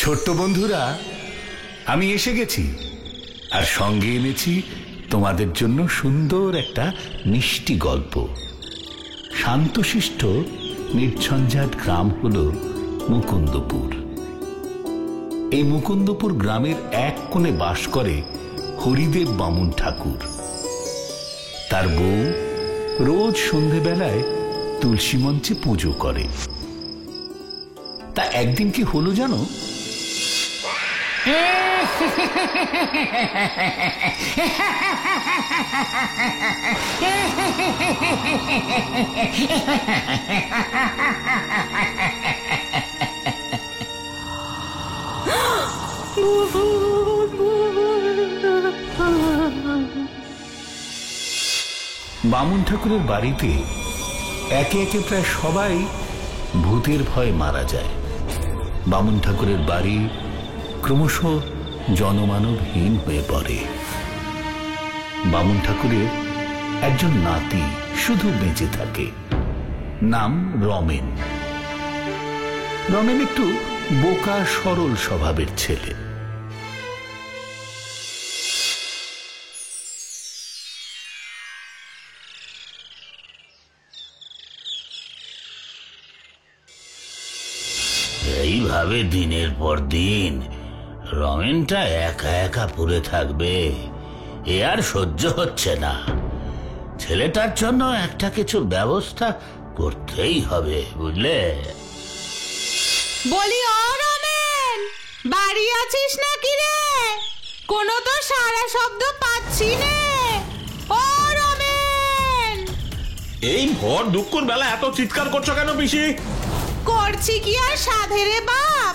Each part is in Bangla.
ছোট্ট বন্ধুরা, আমি এসে গেছি আর সঙ্গে এনেছি তোমাদের জন্য সুন্দর একটা মিষ্টি গল্প। শান্তশিষ্ট নির্ঝঞ্ঝাট গ্রাম হলো মুকুন্দপুর। এই মুকুন্দপুর গ্রামের এক কোণে বাস করে হরিদেব বামুন ঠাকুর। তার বউ রোজ সন্ধেবেলায় তুলসী মঞ্চে পুজো করে। তা একদিন কি হলো জানো? বামুন ঠাকুরের বাড়িতে একে একে প্রায় সবাই ভূতের ভয়ে মারা যায়। বামুন ঠাকুরের বাড়ি ক্রমশ জনমানবহীন হয়ে পড়ে। বামুন ঠাকুরের একজন নাতি শুধু বেঁচে থাকে, নাম রমেন। রমেন একটু বোকা সরল স্বভাবের ছেলে। এইভাবে দিনের পর দিন রমেনটা একা একা পড়ে থাকবে, এ আর সহ্য হচ্ছে না। ছেলেটার জন্য একটা কিছু ব্যবস্থা করতেই হবে, বুঝলে? বলি, ও রমেন, বাড়ি আছিস নাকি রে? কোনো তো সারা শব্দ পাচ্ছি না। ও রমেন! এই ভর দুঃখর বেলা এত চিৎকার করছো কেন পিসি? করছি কি আর সাধে রে বাপ,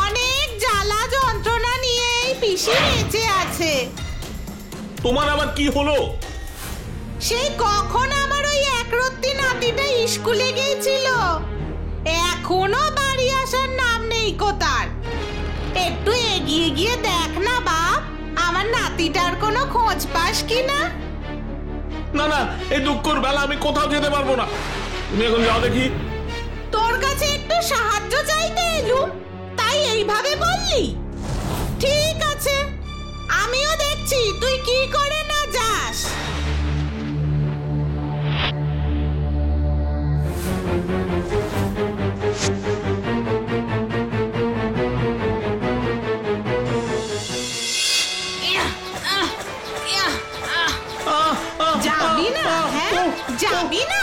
অনেক জ্বালা যন্ত্রণা নিয়ে এই পিসি বেঁচে আছে। তোমার আবার কি হলো? সেই কখন আমার ওই একরত্তি নাতিটা স্কুলে গিয়েছিল, এখনো বাড়ি আসার নাম নেই কোতার। একটু এগিয়ে গিয়ে দেখ না বাপ, আমার নাতিটার কোনো খোঁজ পাস কিনা। না না, এই দুঃখর বেলা আমি কোথাও যেতে পারবো না। তুমি এখন যাও দেখি। তোর কাছে একটু সাহায্য চাইতে এলুম, তাই এইভাবে বললি? ঠিক আছে, আমিও দেখছি তুই কি করে না যাস। যাবি না? হ্যাঁ, যাবি না?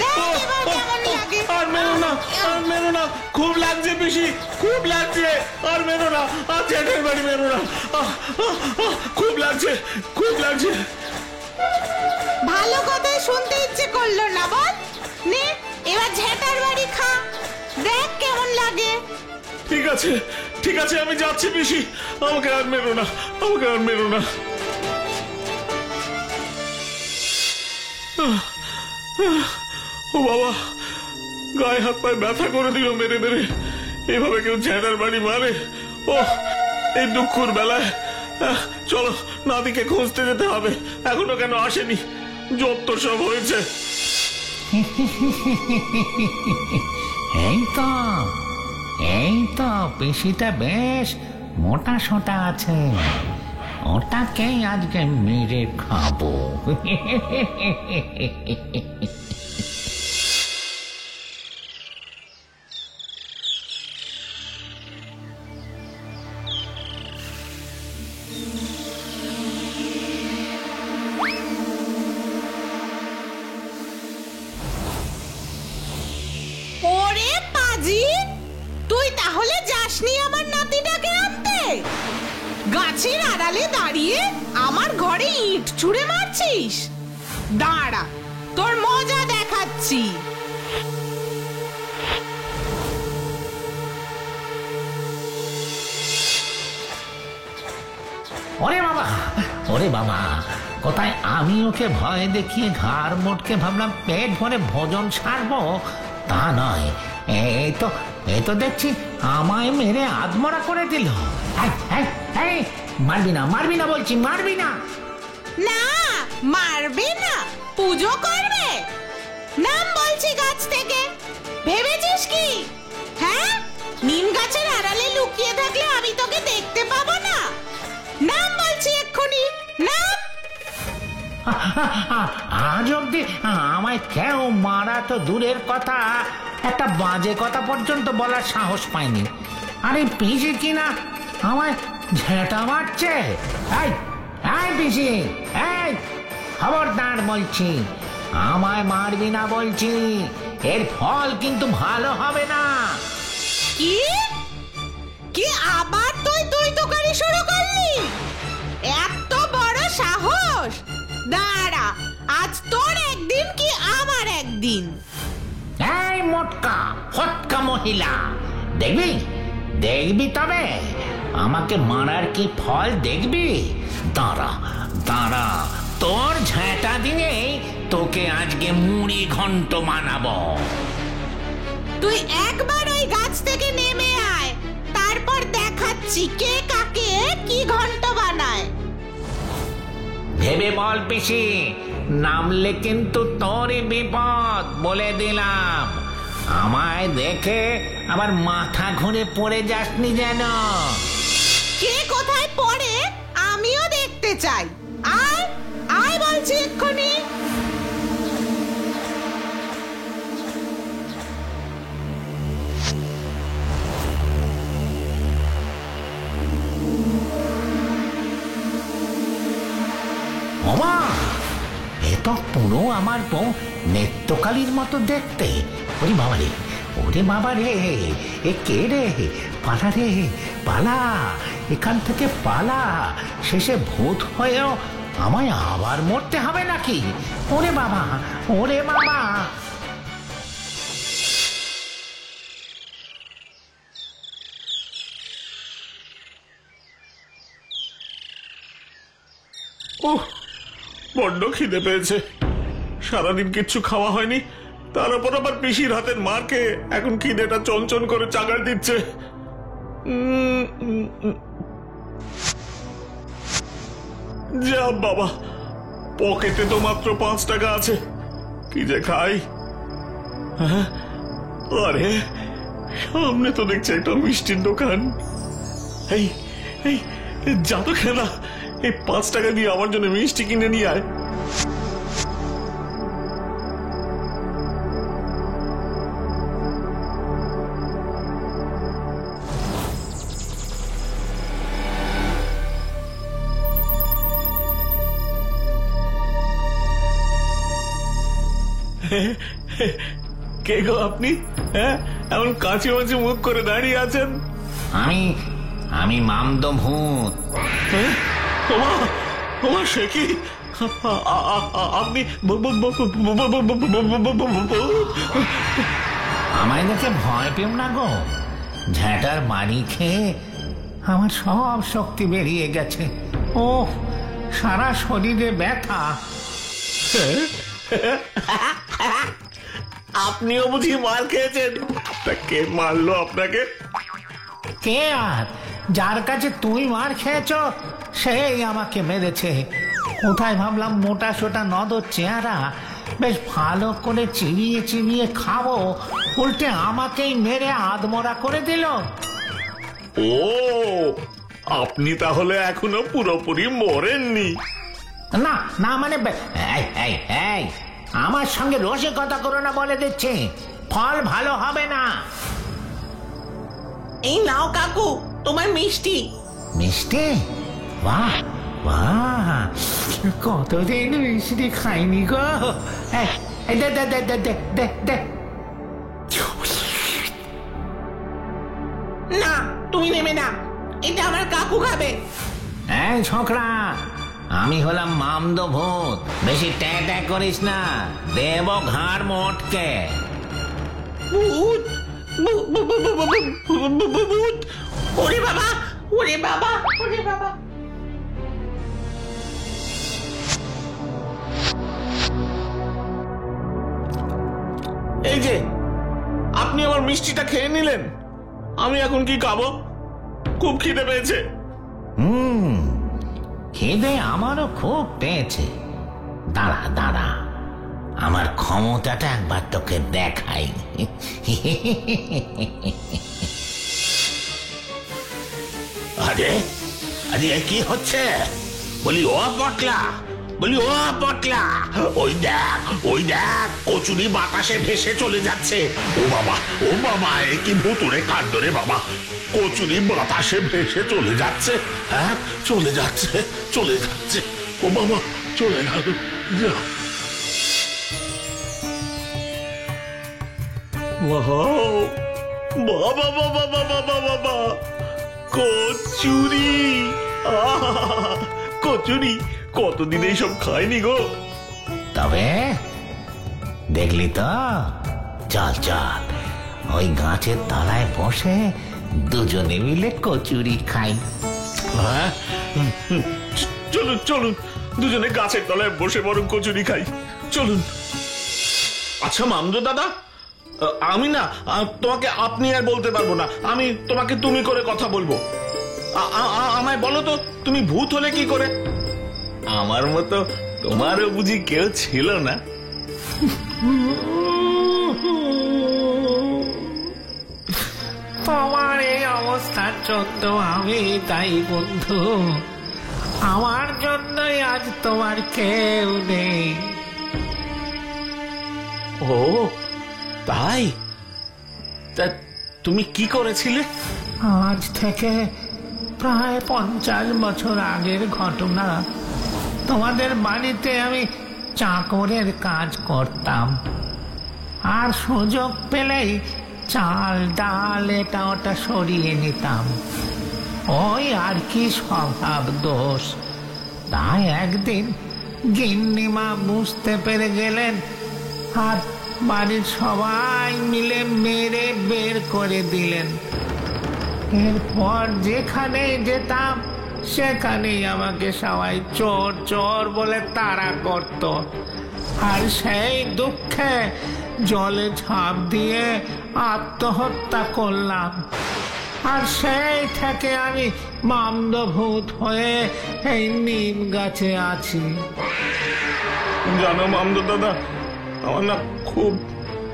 দেখ এবার কেমন লাগে। আর মেরো না, আর মেরো না, খুব লাগছে পিসি, খুব লাগছে। আর মেরো না, আর জ্যাঠের বাড়ি মেরো না, খুব লাগছে, খুব লাগছে। ভালো কথা শুনতে ইচ্ছে করলো না বল? নে এবার ঝেটার বাড়ি খা, দেখ কেমন লাগে। ঠিক আছে, ঠিক আছে, আমি যাচ্ছি পিসি। আমাকে আর মেরো না, আমাকে আর মেরো না। ও বাবা, গায়ে হাত পায়ে ব্যথা করে দিল মেরে মেরে। এভাবে কেউ ঝেঁটার বাড়ি মারে? ও, এই দুঃখর বেলায়। চলো, নাতিকে খুঁজতে যেতে হবে, এখনো কেন আসেনি। যত সব হয়েছে। এই তো পেশিটা বেশ মোটা সোটা আছে, ওটাকেই আজকে মেরে খাবো। ওরে পাজি, তুই তাহলে যাসনি আমার নাতিটাকে আনতে? গাছের আড়ালে দাঁড়িয়ে আমার ঘরে ইট ছুঁড়ে মারছিস? দাঁড়া, তোর মজা দেখাচ্ছি। ওরে বাবা, ওরে বাবা, কোথায় আমি ওকে ভয় দেখিয়ে ঘাড় মোটকে ভাবলাম পেট ভরে ভোজন ছাড়বো, তা নয়। এই তো দেখছি আমায় মেরে আধমরা করে দিল। মারবি না, মারবি না বলছি, মারবি না। না, মারবে না, পুজো করবে। নাম বলছি গাছ থেকে, ভেবেছিস কি? হ্যাঁ, নিম গাছের আড়ালে লুকিয়ে লুকিয়ে থাকলে আমি তোকে দেখতে পাবো না? নাম বলছি এক্ষুনি, নাম। আজ অব্দি আমায় কেউ মারা তো দূরের কথা, একটা বাজে কথা পর্যন্ত বলার সাহস পায়নি। আরে পিসি কিনা আমায় ঝেঁটা মারছে। এই এই পিসি, এই খবরদার বলছি, আমায় মারবি না বলছি, এর ফল কিন্তু ভালো হবে না। কি কি আবার তুই তোকারি শুরু করলি? এত বড় সাহস! দাঁড়া, আজ তোর একদিন কি আমার একদিন। এই মোটকা ফটকা মহিলা, দেখবি দেখবি তবে আমাকে মারার কি ফল দেখবি। দাঁড়া দাঁড়া, তোর ঝাঁটা দিয়ে তোকে আজকে মুড়ি ঘন্ট বানাবো। তুই একবার ওই গাছ থেকে নেমে আয়, তারপর দেখাচ্ছি কে কাকে কি ঘন্ট বানায়। ভেবে বল পিসি, নামলে কিন্তু তোরই বিপদ বলে দিলাম। আমায় দেখে আবার মাথা ঘুরে পড়ে যাসনি যেন। কে কোথায় পড়ে আমিও দেখতে চাই। আয় আয় বলছি এক্ষুনি। ওমা, এ তো পুরো আমার বউ নেত্যকালীর মতো দেখতে। ওরে বাবা রে, ওরে বাবা রে, এ কে রে? পালা রে পালা, এখান থেকে পালা, শেষে ভূত হয়েও আমায় আবার মরতে হবে নাকি? ওরে বাবা, ওরে বাবা। ওহ, বড্ড খিদে পেয়েছে। সারাদিন কিচ্ছু খাওয়া হয়নি, তার উপর আবার পিসির হাতের মার খেয়ে এখন খিদেটা চঞ্চন করে চাগার দিচ্ছে। যা বাবা, পকেটে তো মাত্র 5 টাকা আছে, কি যে খাই। হ্যাঁ, আরে সামনে তো দেখছি একটা মিষ্টির দোকান। এই এই যা তো খেলা, এই 5 টাকা দিয়ে আমার জন্য মিষ্টি কিনে নিয়ে আয়। কে গো আপনি? হ্যাঁ, এমন কাঁচি মাছি মুখ করে দাঁড়িয়ে আছেন। আমি আমি মামদো ভূত। ওমা ওমা, সে কি? আপনি আমায় দেখে ভয় পেও না গো, ঝ্যাঁটার বাড়ি খেয়ে আমার সব শক্তি বেরিয়ে গেছে। ও, সারা শরীরে ব্যথা। আপনিও বুঝি মার খেয়েছেন? তা কে মারলো আপনাকে? কে আর? যার কাছে তুই মার খেয়েছ সেই আমাকে মেরেছে। কোথায় ভাবলাম মোটা সোটা নদর চেহারা, বেশ ভালো করে চিবিয়ে চিবিয়ে খাবো, উল্টে আমাকেই মেরে আধমরা করে দিল। ও, আপনি তাহলে এখনো পুরোপুরি মরেননি? না না, মানে এই এই এই, আমার সঙ্গে রসে কথা করো না বলে দিচ্ছি, ফল ভালো হবে না। এই নাও কাকু তোমার মিষ্টি। মিষ্টি? বাহ বাহ, কতদিন মিষ্টি খাইনি গো। এই দে দে দে দে দে দে দে। না, তুমি নেবে না, এটা আমার কাকু খাবে। এই ছোকরা, আমি হলাম মামদো ভূত, বেশি ট্যাঁ ট্যাঁ করিস না, দেব ঘাড় মোটকে। ভূত ভূত, ওরে বাবা ওরে বাবা ওরে বাবা। এই যে আপনি আমার মিষ্টিটা খেয়ে নিলেন, আমি এখন কি খাবো? খুব খিদে পেয়েছে। খিদে আমারও খুব পেয়েছে। দাঁড়া দাঁড়া, আমার ক্ষমতাটা একবার তোকে দেখাই। আরে আরে এ কি হচ্ছে? বলি ও পটলা, বলি ও পটলা, ওই দেখ কচুরি বাতাসে ভেসে চলে যাচ্ছে। ও বাবা এ কি ভুতুরে কাণ্ড রে বাবা! কচুরি বাতাসে ভেসে চলে যাচ্ছে। হ্যাঁ, চলে যাচ্ছে। ও বাবা, চলে গেল। বাবা বাবা বাবা বাবা, কচুরি! কচুরি কতদিন এইসব খাইনি গো। তবে দেখলি তো, চল ওই গাছের তলায় বসে দুজনে মিলে কচুরি খাই। হ্যাঁ, চলুন দুজনে গাছের তলায় বসে বরং কচুরি খাই, চলুন। আচ্ছা মামদো দাদা, আমি না তোমাকে আপনি আর বলতে পারবো না, আমি তোমাকে তুমি করে কথা বলবো। আমায় বলো তো, তুমি ভূত হলে কি করে? আমার মতো তোমারও বুঝি কেউ ছিল না? তোমার এই অবস্থার জন্য আমি তাই বন্ধু, আমার জন্যই আজ তোমার কেউ নেই। ও তাই? তা তুমি কি করেছিলে? আজ থেকে প্রায় 50 বছর আগের ঘটনা। তোমাদের বাড়িতে আমি চাকরের কাজ করতাম, আর সুযোগ পেলেই চাল ডাল এটা ওটা সরিয়ে নিতাম। ওই আর কি স্বভাব দোষ। তাই একদিন গিন্নিমা বুঝতে পেরে গেলেন, আর বাড়ির সবাই মিলে মেরে বের করে দিলেন। এরপর যেখানেই যেতাম সেখানেই আমাকে সবাই চোর চোর বলে তাড়া করত, আর সেই দুঃখে জলে ঝাঁপ দিয়ে আত্মহত্যা করলাম। আর সেই থেকে আমি মামদভূত হয়ে এই নিম গাছে আছি। জানো মামদো দাদা, আমার না খুব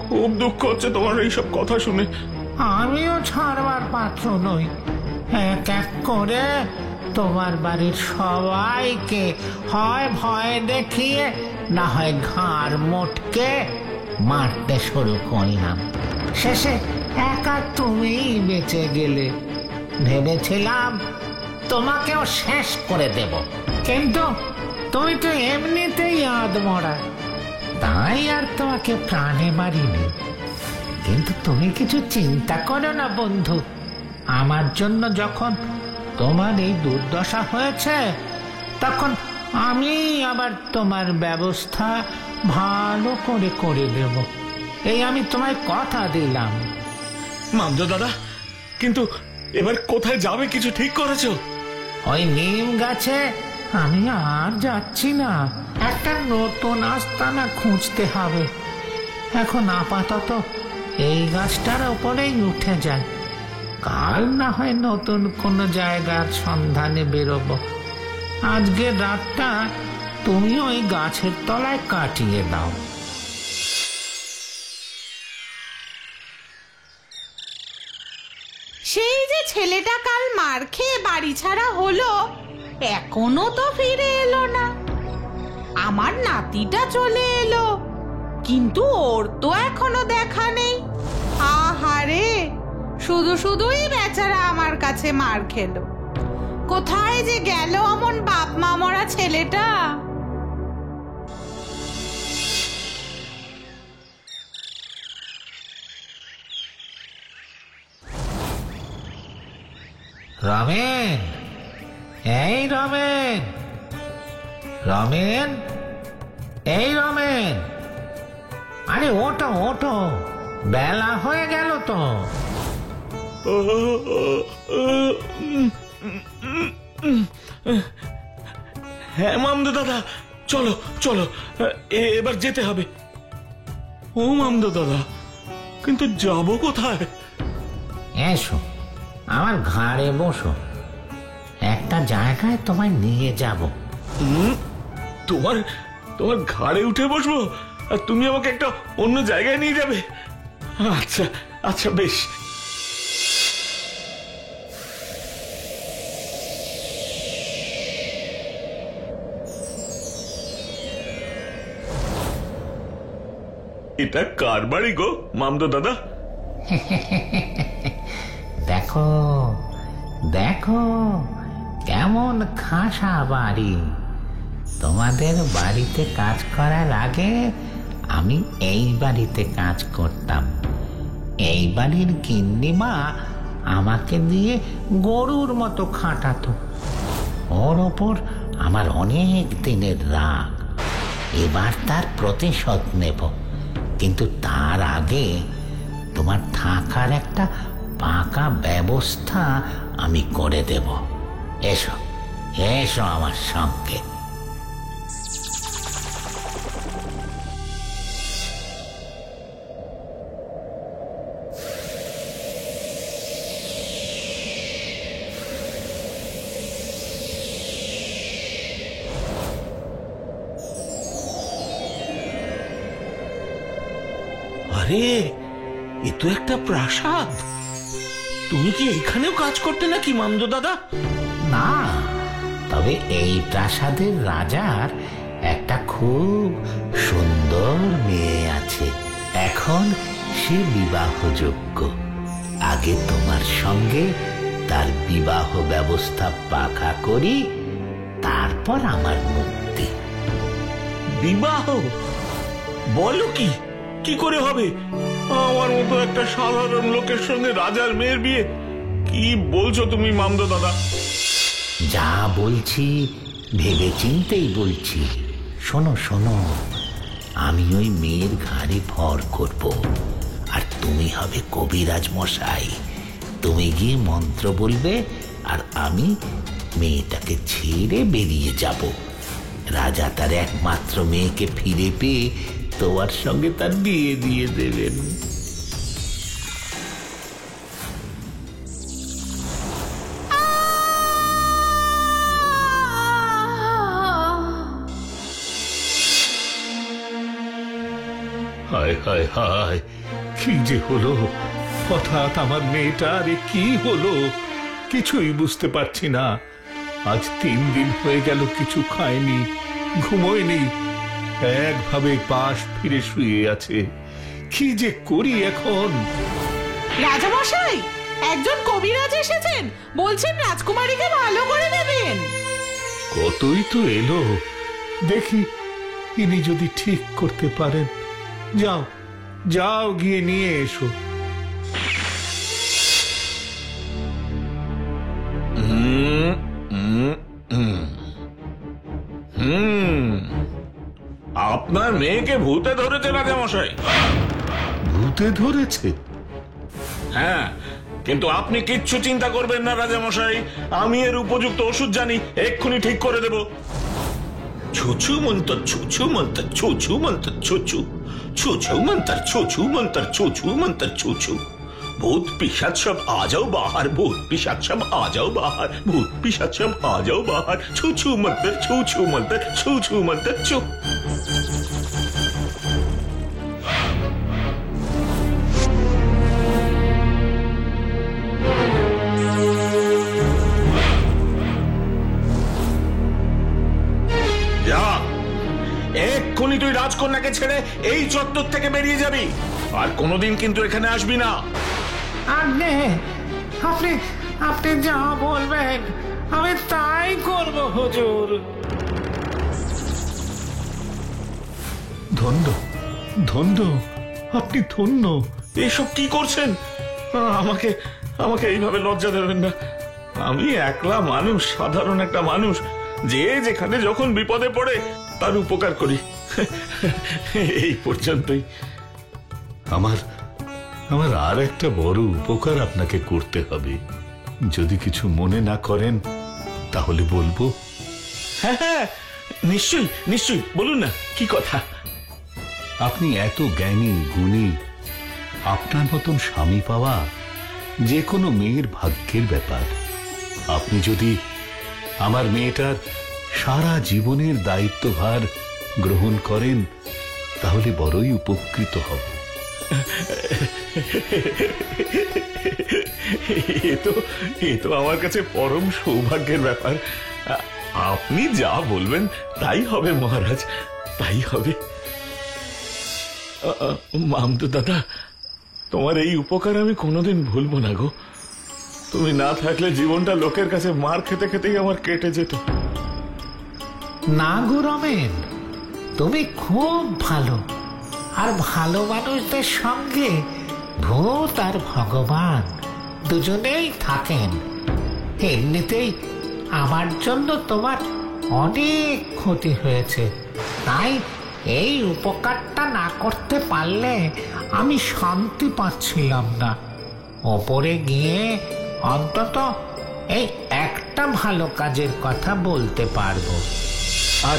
খুব দুঃখ হচ্ছে তোমার এইসব কথা শুনে। আমিও ছাড়বার পাত্র নই। এক এক করে তোমার বাড়ির সবাইকে হয় ভয় দেখিয়ে, না হয় ঘাড় মোটকে মারতে শুরু করলাম। শেষে একা তুমিই বেঁচে গেলে। ভেবেছিলাম তোমাকেও শেষ করে দেব, কিন্তু তুমি তো এমনিতেই আধমরা, তাই আর তোমাকে প্রাণে মারিনি। কিন্তু তুমি কিছু চিন্তা করো না বন্ধু, আমার জন্য যখন তোমার এই দুর্দশা হয়েছে, তখন আমি আবার তোমার ব্যবস্থা ভালো করে করে দেব, এই আমি তোমায় কথা দিলাম। মামদো দাদা, কিন্তু এবার কোথায় যাবে কিছু ঠিক করেছো? ওই নিম গাছে আমি আর যাচ্ছি না, একটা নতুন আস্তানা খুঁজতে হবে। এখন আপাতত এই গাছটার উপরেই উঠে যায়, কাল না হয় নতুন কোনো জায়গার সন্ধানে বেরোবো। আজকের রাতটা তুমি ওই গাছের তলায় কাটিয়ে দাও। সেই যে ছেলেটা কাল মার খেয়ে বাড়ি ছাড়া হলো, এখনো তো ফিরে এলো না। আমার নাতিটা চলে এলো, কিন্তু ওর তো এখনো দেখা নেই। আহারে, শুধু শুধুই বেচারা আমার কাছে মার খেলো। কোথায় যে গেল অমন বাপ মা মরা ছেলেটা? রমেন, এই রমেন, রমেন, এই রমেন, আরে ওঠো ওঠো, বেলা হয়ে গেল তো। হ্যাঁ মামদো দাদা, চলো চলো, এবার যেতে হবে। ও মামদো দাদা, কিন্তু যাবো কোথায়? এসো, আমার ঘাড়ে বসো, একটা জায়গায় তোমায় নিয়ে যাব। তোমার তোমার ঘাড়ে উঠে বসবো, আর তুমি আমাকে একটা অন্য জায়গায় নিয়ে যাবে? আচ্ছা আচ্ছা, বেশ। এটা কার বাড়ি গো মামদো দাদা? দেখো দেখো কেমন খাসা বাড়ি। তোমাদের বাড়িতে কাজ করার আগে আমি এই বাড়িতে কাজ করতাম। এই বাড়ির গিন্নিমা আমাকে দিয়ে গরুর মতো খাটাতো। ওর ওপর আমার অনেক দিনের রাগ। এবার তার প্রতিশোধ নেব, কিন্তু তার আগে তোমার থাকার একটা পাকা ব্যবস্থা আমি করে দেব। এসো এসো আমার সঙ্গে। আরে এ তো একটা প্রাসাদ। তুমি কি এখানেও কাজ করতে নাকি মামদো দাদা? না, তবে এই প্রাসাদের রাজার একটা খুব সুন্দর মেয়ে আছে। এখন সে বিবাহযোগ্য। আগে তোমার সঙ্গে তার বিবাহ ব্যবস্থা পাকা করি, তারপর আমার মুক্তি। বিবাহ? বলো কি? কি করে হবে? আমার মতো একটা সাধারণ লোকের সঙ্গে রাজার মেয়ের বিয়ে? কি বলছো তুমি মামদো দাদা? যা বলছি ভেবে চিন্তেই বলছি। শোনো শোনো, আমি ওই মেয়ের ঘাড়ে ভর করব, আর তুমি হবে কবিরাজ মশাই। তুমি গিয়ে মন্ত্র বলবে, আর আমি মেয়েটাকে ছেড়ে বেরিয়ে যাব। রাজা তার একমাত্র মেয়েকে ফিরে পেয়ে তোমার সঙ্গে তার বিয়ে দিয়ে দেবেন। হায় হায় হায়, কি যে হলো হঠাৎ আমার মেয়েটার? কি হলো কিছুই বুঝতে পারছি না। আজ 3 দিন হয়ে গেল কিছু খায়নি, ঘুমোয়নি, একভাবে পাশ ফিরে শুয়ে আছে। কি যে করি এখন? রাজামশাই, একজন কবিরাজ এসেছেন, বলছেন রাজকুমারীকে ভালো করে দেবেন। কতই তো এলো, দেখি ইনি যদি ঠিক করতে পারেন। যাও যাও, গিয়ে নিয়ে এসো। আপনার মেয়েকে ভূতে ধরেছে রাজামশাই। ভূতে ধরেছে? হ্যাঁ, কিন্তু আপনি কিচ্ছু চিন্তা করবেন না রাজামশাই। আমি এর উপযুক্ত ওষুধ জানি, এক্ষুনি ঠিক করে দেব। ছুছু মন্তর ছুছু মন্তর ছুছু মন্তর ছুছু ছুছু মন্তর ছুছু মন্তর ছুছু মন্তর ছুছু। भूत पिशाच सब आ जाओ बाहर, भूत पिशाच सब आ जाओ बाहर, भूत पिशाच सब आ जाओ बाहर। छू छू मंतर छू छू मंतर छू छू मंतर छू। এক্ষুনি তুই রাজকন্যাকে ছেড়ে এই চত্বর থেকে বেরিয়ে যাবি, আর কোনোদিন কিন্তু এখানে আসবি না। আপনি আপনি আপনি যা বলবেন আমি তাই করব হুজুর। ধন্য ধন্য, আপনি ধন্য। এসব কি করছেন? আমাকে আমাকে এইভাবে লজ্জা দেবেন না। আমি একলা মানুষ, সাধারণ একটা মানুষ, যে যেখানে যখন বিপদে পড়ে তার উপকার করি, এই পর্যন্তই। আমার আমার আর একটা বড় উপকার আপনাকে করতে হবে। যদি কিছু মনে না করেন তাহলে বলবো। হ্যাঁ হ্যাঁ, নিশ্চয়ই নিশ্চয়ই, বলুন না, কি কথা? আপনি এত জ্ঞানী গুণী, আপনার মতন স্বামী পাওয়া যে কোনো মেয়ের ভাগ্যের ব্যাপার। আপনি যদি আমার মেয়েটার সারা জীবনের দায়িত্বভার গ্রহণ করেন তাহলে বড়ই উপকৃত হব। এ তো আমার কাছে পরম সৌভাগ্যের ব্যাপার। আপনি যা বলবেন তাই হবে মহারাজ, তাই হবে। মামদো দাদা, তোমার এই উপকার আমি কোনোদিন ভুলবো না গো। তুমি না থাকলে জীবনটা লোকের কাছে মার খেতে খেতেই আমার কেটে যেত। না গো রমেন, তুমি খুব ভালো, আর ভালো মানুষদের সঙ্গে ভূত আর ভগবান দুজনেই থাকেন। এমনিতেই আমার জন্য তোমার অনেক ক্ষতি হয়েছে, তাই এই উপকারটা না করতে পারলে আমি শান্তি পাচ্ছিলাম না। ওপরে গিয়ে অন্তত এই একটা ভালো কাজের কথা বলতে পারবো। আর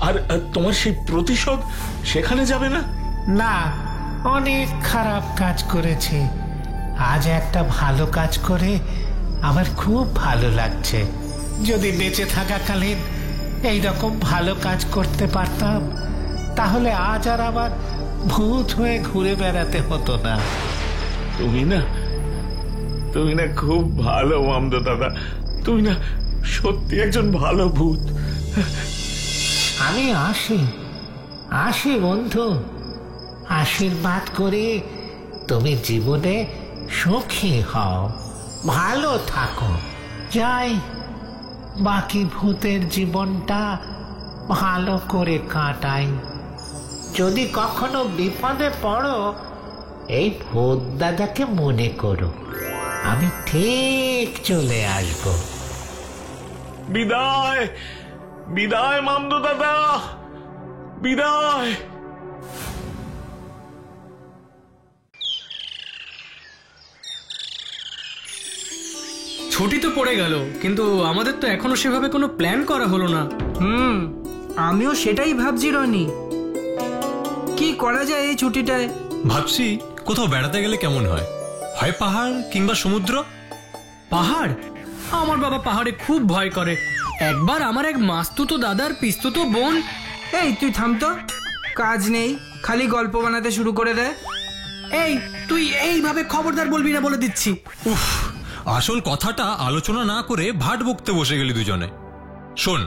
আর তোমার সেই প্রতিশোধ সেখানে যাবে না? না, অনেক খারাপ কাজ করেছি, আজ একটা ভালো কাজ করে আমার খুব ভালো লাগছে। যদি বেঁচে থাকাকালীন এইরকম ভালো কাজ করতে পারতাম, তাহলে আজ আর আবার ভূত হয়ে ঘুরে বেড়াতে হতো না। তুমি না খুব ভালো মামদো দাদা, তুমি না সত্যি একজন ভালো ভূত। আমি আসি বন্ধু, আশীর্বাদ করি তুমি জীবনে সুখী হও, ভালো থাকো। যাই, বাকি ভূতের জীবনটা ভালো করে কাটাই। যদি কখনো বিপদে পড়ো, এই ভূত দাদাকে মনে করো, আমি ঠিক চলে আসবো। বিদায় বিদায় মামদো দাদা, বিদায়। ছুটি তো পড়ে গেল, কিন্তু আমাদের তো এখনো সেভাবে কোনো প্ল্যান করা হলো না। আমিও সেটাই ভাবছি রনি, কি করা যায় এই ছুটিটায়। ভাবছি কোথাও বেড়াতে গেলে কেমন হয়, হয় পাহাড় কিংবা সমুদ্র। পাহাড়? আমার বাবা পাহাড়ে খুব ভয় করে। একবার আমার এক মাস্তুতো দাদার পিস্তুতো বোন। এই তুই থাম তো, কাজ নেই, খালি গল্প বানাতে শুরু করে দেয়। এই তুই এইভাবে খবরদার বলবি না, বলে দিচ্ছি। উফ, আসল কথাটা আলোচনা না করে ভাট বকতে বসে গেলি দুজনে। শোন,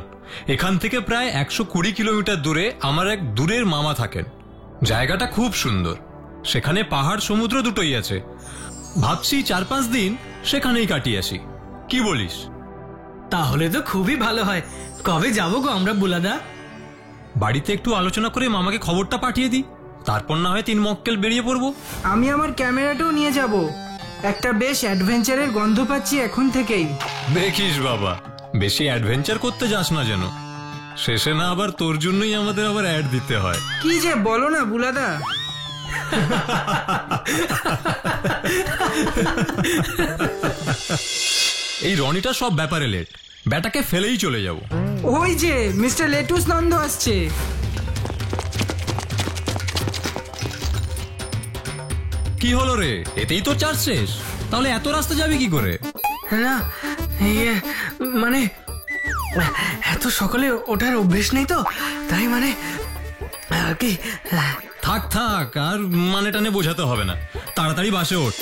এখান থেকে প্রায় 120 কিলোমিটার দূরে আমার এক দূরের মামা থাকেন। জায়গাটা খুব সুন্দর, সেখানে পাহাড় সমুদ্র দুটোই আছে। ভাবছি 4-5 দিন সেখানেই কাটিয়ে আসি, কি বলিস? তাহলে তো খুবই ভালো হয়। কবে যাবো গো আমরা বুলাদা? বাড়িতে একটু আলোচনা করে মামাকে খবরটা পাঠিয়ে দিই, তারপর না হয় 3 মক্কেল বেরিয়ে পড়বো। আমি আমার ক্যামেরাটাও নিয়ে যাব, একটা বেশ অ্যাডভেঞ্চারের গন্ধ পাচ্ছি এখন থেকেই। দেখিস বাবা, বেশি অ্যাডভেঞ্চার করতে যাস না যেন, শেষে না আবার তোর জন্যই আমাদের আবার অ্যাড দিতে হয়। কি যে বলো না বুলাদা। এই রনিটা সব ব্যাপারে লেট, ব্যাটাকে ফেলেই চলে যাব। ওই যে মিস্টার লেটুস নন্দ আসছে। কি হলো রে, এতেই তো চার্জ শেষ? তাহলে এত রাস্তা যাবি কি করে? না, মানে এত সকালে ওঠার অভ্যেস নেই তো, তাই মানে কি। থাক থাক, আর মানে টানে বোঝাতে হবে না, তাড়াতাড়ি বাসে ওঠ।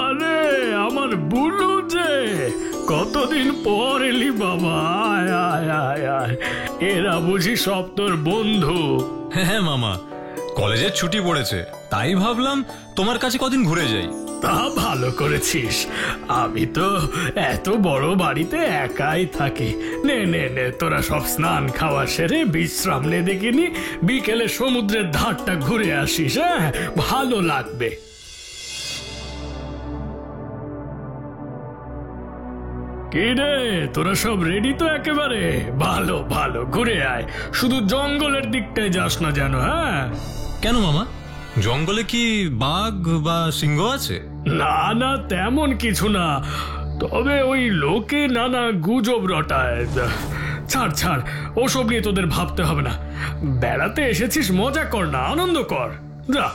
আরে আমার বুলু যে, কতদিন পর এলি বাবা। আয় আয় আয় আয়, এরা বুঝি সব তোর বন্ধু? হ্যাঁ মামা, কলেজের ছুটি পড়েছে, তাই ভাবলাম তোমার কাছে কদিন ঘুরে যাই। তা ভালো করেছিস, আমি তো এত বড় বাড়িতে একাই থাকি। নে নে নে, তোরা সব স্নান খাওয়া সেরে বিশ্রাম নে, দেখিনি বিকেলে সমুদ্রের ধারটা ঘুরে আসিস। হ্যাঁ, ভালো লাগবে। কি রে, তোরা সব রেডি তো একেবারে? ভালো ভালো, ঘুরে আয়, শুধু জঙ্গলের দিকটায় যাস না যেন। হ্যাঁ, কেন মামা, জঙ্গলে কি বাঘ বা সিংহ আছে? না না, তেমন কিছু না, তবে ওই লোকে নানা গুজব রটায়। ছাড় ছাড়, ওসব নিয়ে তোদের ভাবতে হবে না। বেড়াতে এসেছিস, মজা কর না, আনন্দ কর, যা।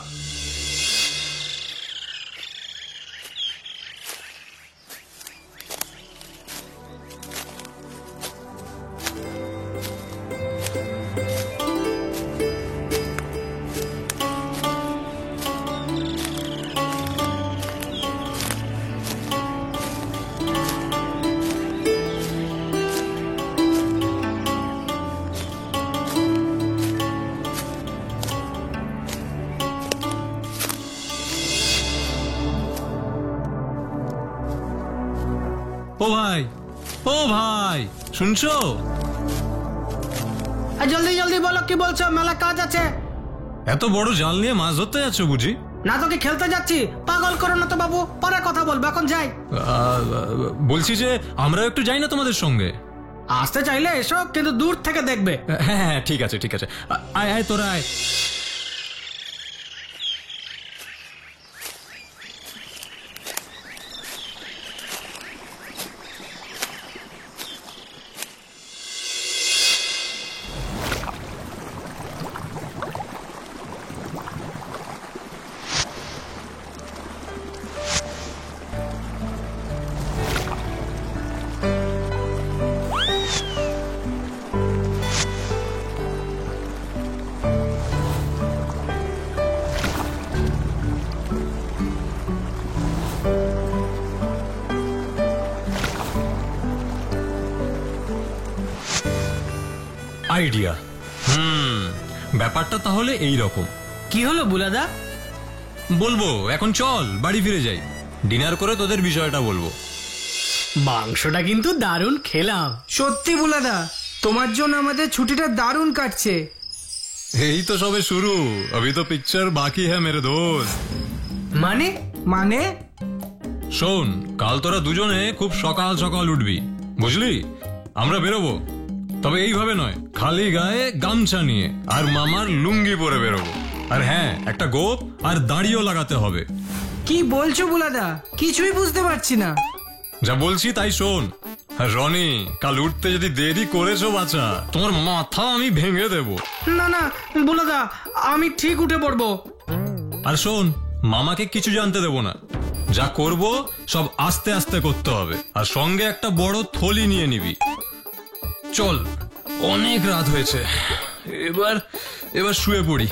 ও ভাই, ও ভাই, শুনছো? জলদি জলদি বলো, কি বলছো? মেলা কাজ আছে। এত বড় জাল নিয়ে মাছ ধরতে যাচ্ছ বুঝি? না তোকে খেলতে যাচ্ছি, পাগল করো না তো বাবু, পরে কথা বলবো, এখন যাই। বলছি যে আমরাও একটু যাই না তোমাদের সঙ্গে? আসতে চাইলে এসো, কিন্তু দূর থেকে দেখবে। হ্যাঁ হ্যাঁ, ঠিক আছে ঠিক আছে, আয় আয় তোরা আয়। আইডিয়া। ব্যাপারটা তাহলে এই রকম। কি হলো বুলাদা? বলবো, এখন চল বাড়ি ফিরে যাই, ডিনার করে তোদের বিষয়টা বলবো। মাংসটা কিন্তু দারুণ খেলাম। সত্যি বুলাদা, তোমার জন্য আমাদের ছুটিটা দারুণ কাটছে। এই তো সবে শুরু, अभी तो পিকচার বাকি হ্যাঁ মেরে দোস্ত। মানে? মানে শোন, কাল তোরা দুজনে খুব সকাল সকাল উঠবি, বুঝলি? আমরা বেরোবো, তবে এইভাবে নয়, খালি গায়ে গামছা নিয়ে আর মামার লুঙ্গি পরে বেরোবো। আর হ্যাঁ, একটা গোপ আর দাড়িও লাগাতে হবে। কি বলছো বুলাদা? কিছুই বুঝতে পারছি না। যা বলছি তাই শোন। আর রনি, কাল উঠতে যদি দেরি করেছো বাচ্চা, তোমার মাথা আমি ভেঙে দেবো। না না বুলাদা, আমি ঠিক উঠে পড়বো। আর শোন, মামাকে কিছু জানতে দেবো না, যা করব সব আস্তে আস্তে করতে হবে। আর সঙ্গে একটা বড় থলি নিয়ে নিবি। চল, অনেক রাত হয়েছে, এবার শুয়ে পড়ি।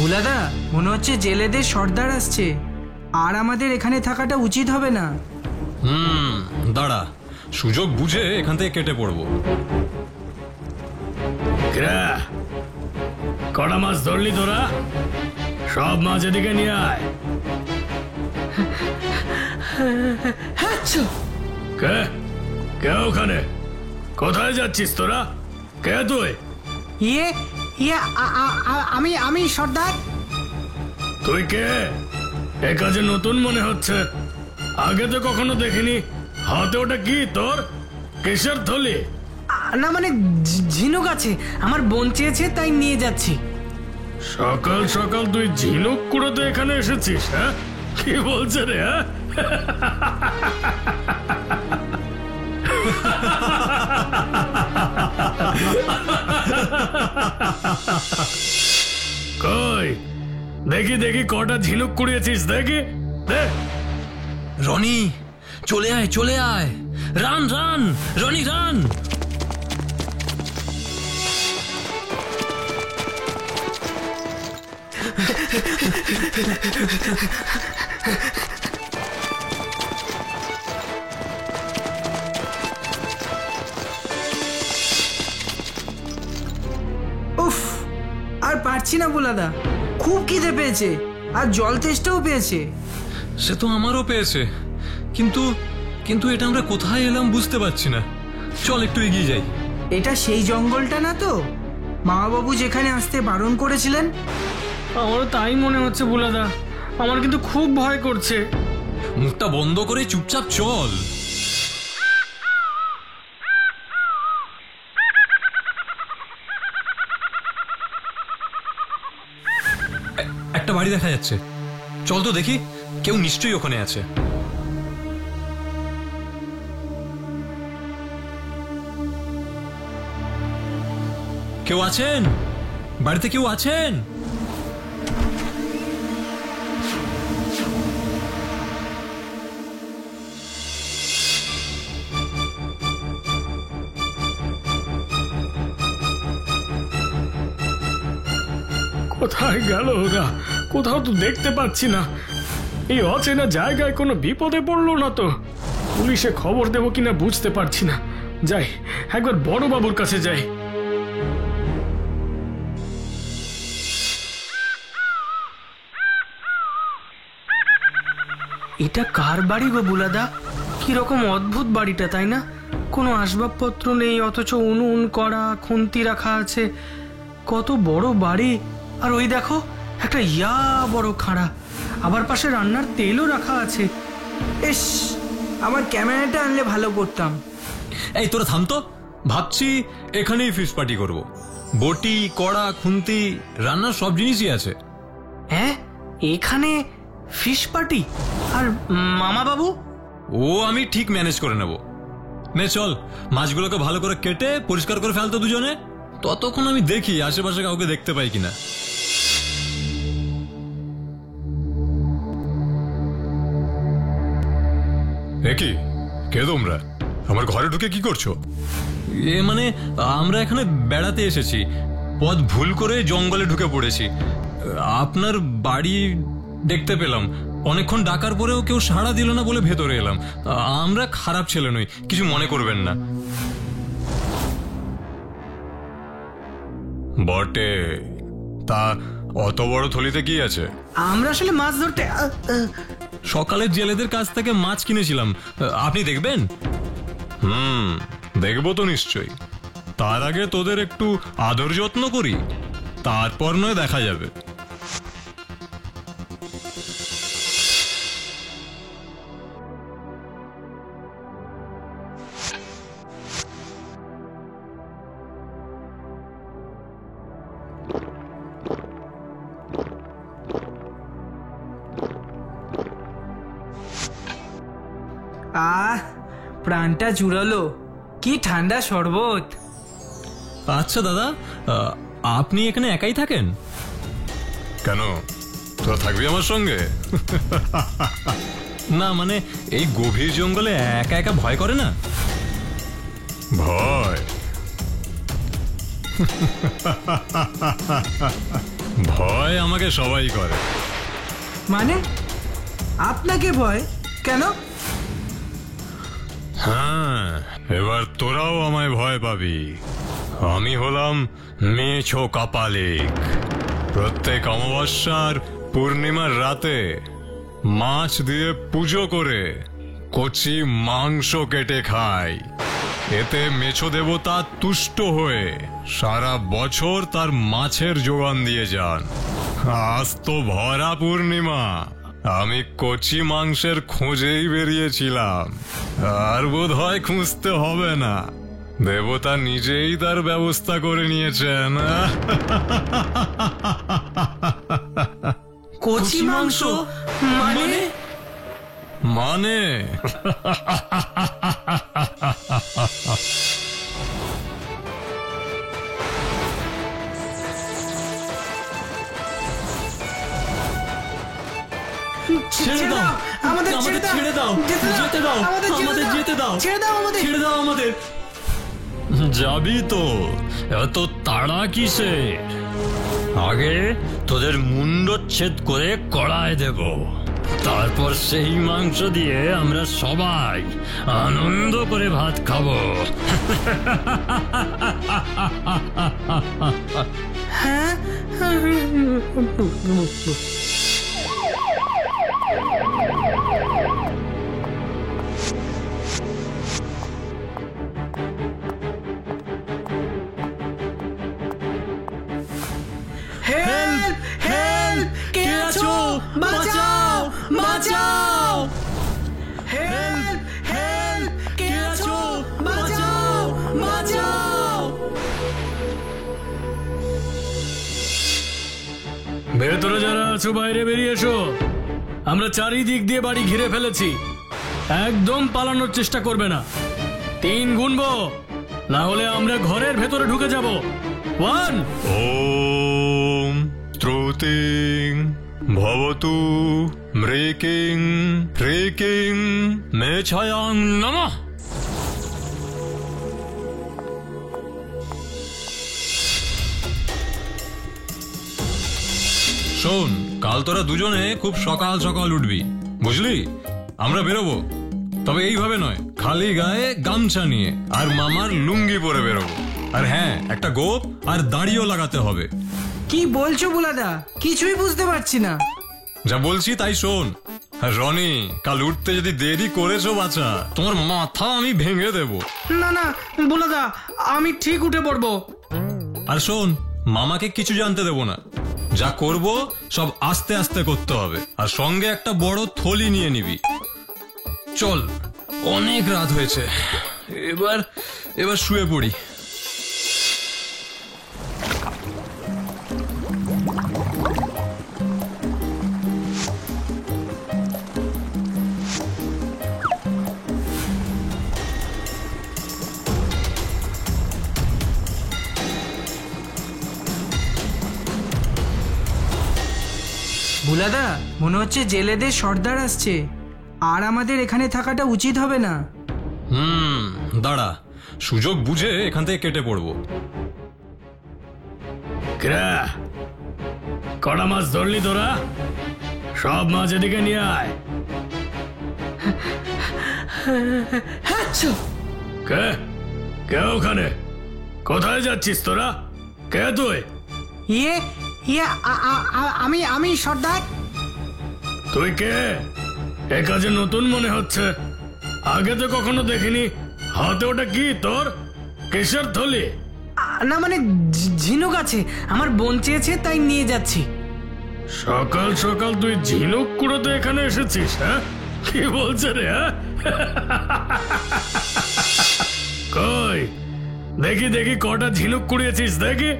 বুলাদা, মনে হচ্ছে জেলেদের সর্দার আসছে, আর আমাদের এখানে থাকাটা উচিত হবে না। দাঁড়া, সুযোগ বুঝে এখান থেকে কেটে পড়বো। কড়া মাছ ধরলি তোরা? সব মাছ এদিকে নিয়ে আয়। কে কে ওখানে? কোথায় যাচ্ছিস তোরা? কে তুই? ইয়ে ইয়ে আমি সর্দার। তুই কে? এ কাজে নতুন মনে হচ্ছে, আগে তো কখনো দেখিনি। হাতে ওটা কি তোর? কিসের থলি? না মানে ঝিনুক আছে, আমার বোন চেয়েছে তাই নিয়ে যাচ্ছি। সকাল সকাল তুই ঝিনুক কুড়োতে এখানে এসেছিস? হ্যাঁ, কি বলছে রে? কই দেখি দেখি কটা ঝিনুক কুড়িয়েছিস দেখি দেখ। রনি, চলে আয় চলে আয়, রান রান রনি রান। উফ, আর পারছি না বুলাদা, খুব খিদে পেয়েছে আর জল তেষ্টাও পেয়েছে। সে তো আমারও পেয়েছে, কিন্তু কিন্তু এটা আমরা কোথায় এলাম বুঝতে পারছি না। চল একটু এগিয়ে যাই। এটা সেই জঙ্গলটা না তো মামাবাবু যেখানে আসতে বারণ করেছিলেন? আমারও তাই মনে হচ্ছে বুলাদা, আমার কিন্তু খুব ভয় করছে। মুখটা বন্ধ করে চুপচাপ চল। একটা বাড়ি দেখা যাচ্ছে, চল তো দেখি, কেউ নিশ্চয়ই ওখানে আছে। কেউ আছেন? বাড়িতে কেউ আছেন? কোথায় গেল ওরা? কোথাও তো দেখতে পাচ্ছি না। এই অচেনা জায়গায় কোনো বিপদে পড়লো না তো? পুলিশে খবর দেবো কিনা বুঝতে পারছি না। যাই, একবার বড়বাবুর কাছে যাই। এটা কার বাড়ি গো বুলাদা? কিরকম অদ্ভুত বাড়িটা, তাই না? কোনো আসবাবপত্র নেই, অথচ উনুন করা, খুন্তি রাখা আছে। কত বড় বাড়ি! আর ওই দেখো, একটা ইয়া বড় খাঁড়া, আবার পাশে রান্নার তেলও রাখা আছে। ইস, আমার ক্যামেরাটা আনলে ভালো করতাম। এই তোরা থাম তো, ভাবছি এখানেই ফিশ পার্টি করব। বটি, কড়া, খুন্তি, রান্নার সব জিনিসই আছে। হ্যাঁ, এখানে ফিশ পার্টি? আর মামা বাবু? ও আমি ঠিক ম্যানেজ করে নেব। নে চল, মাছগুলোকে ভালো করে কেটে পরিষ্কার করে ফেলতো দুজনে। ততক্ষণ আমি দেখি আশেপাশে কাউকে দেখতে পাই কিনা। কি কে তোমরা? আমার ঘরে ঢুকে কি করছো? এ মানে আমরা এখানে বেড়াতে এসেছি, পথ ভুল করে জঙ্গলে ঢুকে পড়েছি। আপনার বাড়ি দেখতে পেলাম, অনেকক্ষণ ডাকার পরেও কেউ সাড়া দিল না বলে ভেতরে এলাম। আমরা খারাপ ছেলে নই, কিছু মনে করবেন না। বটে, তা অত বড় থলিতে কি আছে? আমরা আসলে মাছ ধরতে সকালে জেলেদের কাছ থেকে মাছ কিনেছিলাম, আপনি দেখবেন? দেখবো তো নিশ্চয়ই। তার আগে তোদের একটু আদর যত্ন করি, তারপর নয় দেখা যাবে। প্রাণটা জুড়ালো, কি ঠান্ডা শরবত। আচ্ছা দাদা, আপনি এখানে একাই থাকেন? কেন, তোরা থাকবি আমার সঙ্গে? না মানে এই গভীর জঙ্গলে একা একা ভয় করে না? ভয়? ভয় আমাকে সবাই করে। মানে আপনাকে ভয় কেন? হ্যাঁ, এবার তোরাও আমায় ভয় পাবি। আমি হলাম মেছো কাপালিক। প্রত্যেক অমাবস্যার পূর্ণিমার রাতে মাছ দিয়ে পুজো করে কচি মাংস কেটে খাই। এতে মেছো দেবতা তুষ্ট হয়ে সারা বছর তার মাছের যোগান দিয়ে যান। আজ তো ভরা পূর্ণিমা, আমি কচি মাংসের খোঁজেই বেরিয়েছিলাম। আর বোধ হয় খুঁজতে হবে না, দেবতা নিজেই তার ব্যবস্থা করে নিয়েছেন। কচি মাংস মানে? মানে ছেড়ে দাও আমাদের, ছেড়ে দাও, যেতে দাও আমাদের, যেতে দাও, ছেড়ে দাও আমাদের, ছেড়ে দাও আমাদের। যাবি তো? এত তাড়া কিসের? আগে তোদের মুন্ডচ্ছেদ করে কড়ায় দেব, তারপর সেই মাংস দিয়ে আমরা সবাই আনন্দ করে ভাত খাবো। হ্যাঁ, হেল্প, হেল্প, কে আছো? বাঁচাও, বাঁচাও! হেল্প, হেল্প, কে আছো? বাঁচাও, বাঁচাও! ভেতরে যারা আছো বাইরে বেরিয়ে এসো। আমরা চারিদিক দিয়ে বাড়ি ঘিরে ফেলেছি, একদম পালানোর চেষ্টা করবে না। 3 গুনবো, না হলে আমরা ঘরের ভেতরে ঢুকে যাব। 1 ওম ত্রুতিং ভবতু মৃকিং ফ্রিকিং মেছায়াং নমঃ। শোন, কাল তোরা দুজনে খুব সকাল সকাল উঠবি, বুঝলি? আমরা বেরোবো, তবে এইভাবে নয়, খালি গায়ে গামছা নিয়ে আর মামার লুঙ্গি পরে বেরোবো। আর হ্যাঁ, একটা গোপ আর দাড়িও লাগাতে হবে। কি বলছো বুলাদা? কিছুই বুঝতে পারছি না। যা বলছি তাই শোন। আর রনি, কাল উঠতে যদি দেরি করেছো বাছা, তোমার মাথা আমি ভেঙে দেব। না না বুলাদা, আমি ঠিক উঠে পড়বো। আর শোন, মামাকে কিছু জানতে দেব না, যা করব সব আস্তে আস্তে করতে হবে। আর সঙ্গে একটা বড় থলি নিয়ে নিবি। চল, অনেক রাত হয়েছে, এবার শুয়ে পড়ি। বুলাদা, মনে হচ্ছে জেলেদের সর্দার আসছে, আর আমাদের এখানে থাকাটা উচিত হবে না। দাঁড়া, সুযোগ বুঝে এখান থেকে কেটে পড়বো। কড়া মাছ ধরলি তোরা? সব মাছ এদিকে নিয়ে আয়। কে কে ওখানে? কোথায় যাচ্ছিস তোরা? কে তুই? ইয়ে ইয়ে আমি সর্দার। তুই কে? এ কাজে নতুন মনে হচ্ছে, আগে তো কখনো দেখিনি। হাতে ওটা কি তোর? কিসের থলি? না মানে ঝিনুক আছে, আমার বোন চেয়েছে তাই নিয়ে যাচ্ছি। সকাল সকাল তুই ঝিনুক কুড়োতে এখানে এসেছিস? হ্যাঁ, কি বলছে রে? কই দেখি দেখি, কটা ঝিনুক কুড়িয়েছিস দেখি।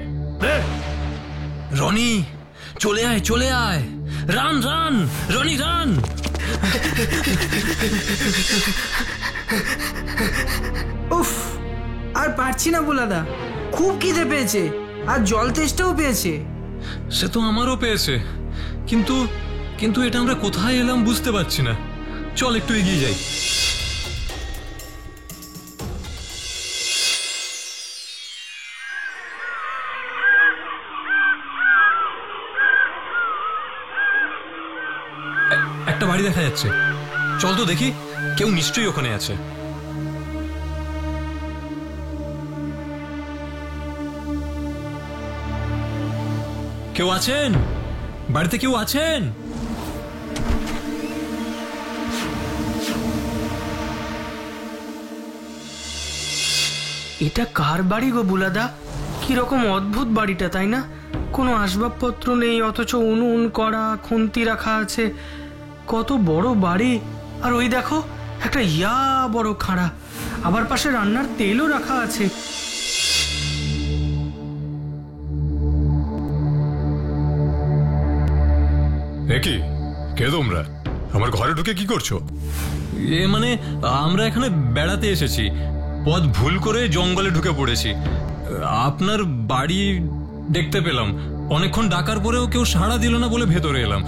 রনি, চলে আয়, চলে আয়, রান রান, রনি রান। উফ, আর পারছি না বুলাদা, খুব খিদে পেয়েছে আর জল তেষ্টাও পেয়েছে। সে তো আমারও পেয়েছে, কিন্তু এটা আমরা কোথায় এলাম বুঝতে পারছি না। চল একটু এগিয়ে যাই। একটা বাড়ি দেখা যাচ্ছে, চল তো দেখি, কেউ নিশ্চয়ই ওখানে আছে। কেউ আছেন? বাড়িতে কেউ আছেন? এটা কার বাড়ি গো বুলাদা? কিরকম অদ্ভুত বাড়িটা, তাই না? কোনো আসবাবপত্র নেই, অথচ উনুন করা, খুন্তি রাখা আছে। কত বড় বাড়ি! আর ওই দেখো, একটা ইয়া বড় খাঁড়া, আবার পাশে রান্নার তেলও রাখা আছে। কি কে তোমরা? আমার ঘরে ঢুকে কি করছো? এ মানে আমরা এখানে বেড়াতে এসেছি, পথ ভুল করে জঙ্গলে ঢুকে পড়েছি। আপনার বাড়ি দেখতে পেলাম, অনেকক্ষণ ডাকার পরেও কেউ সাড়া দিল না বলে ভেতরে এলাম।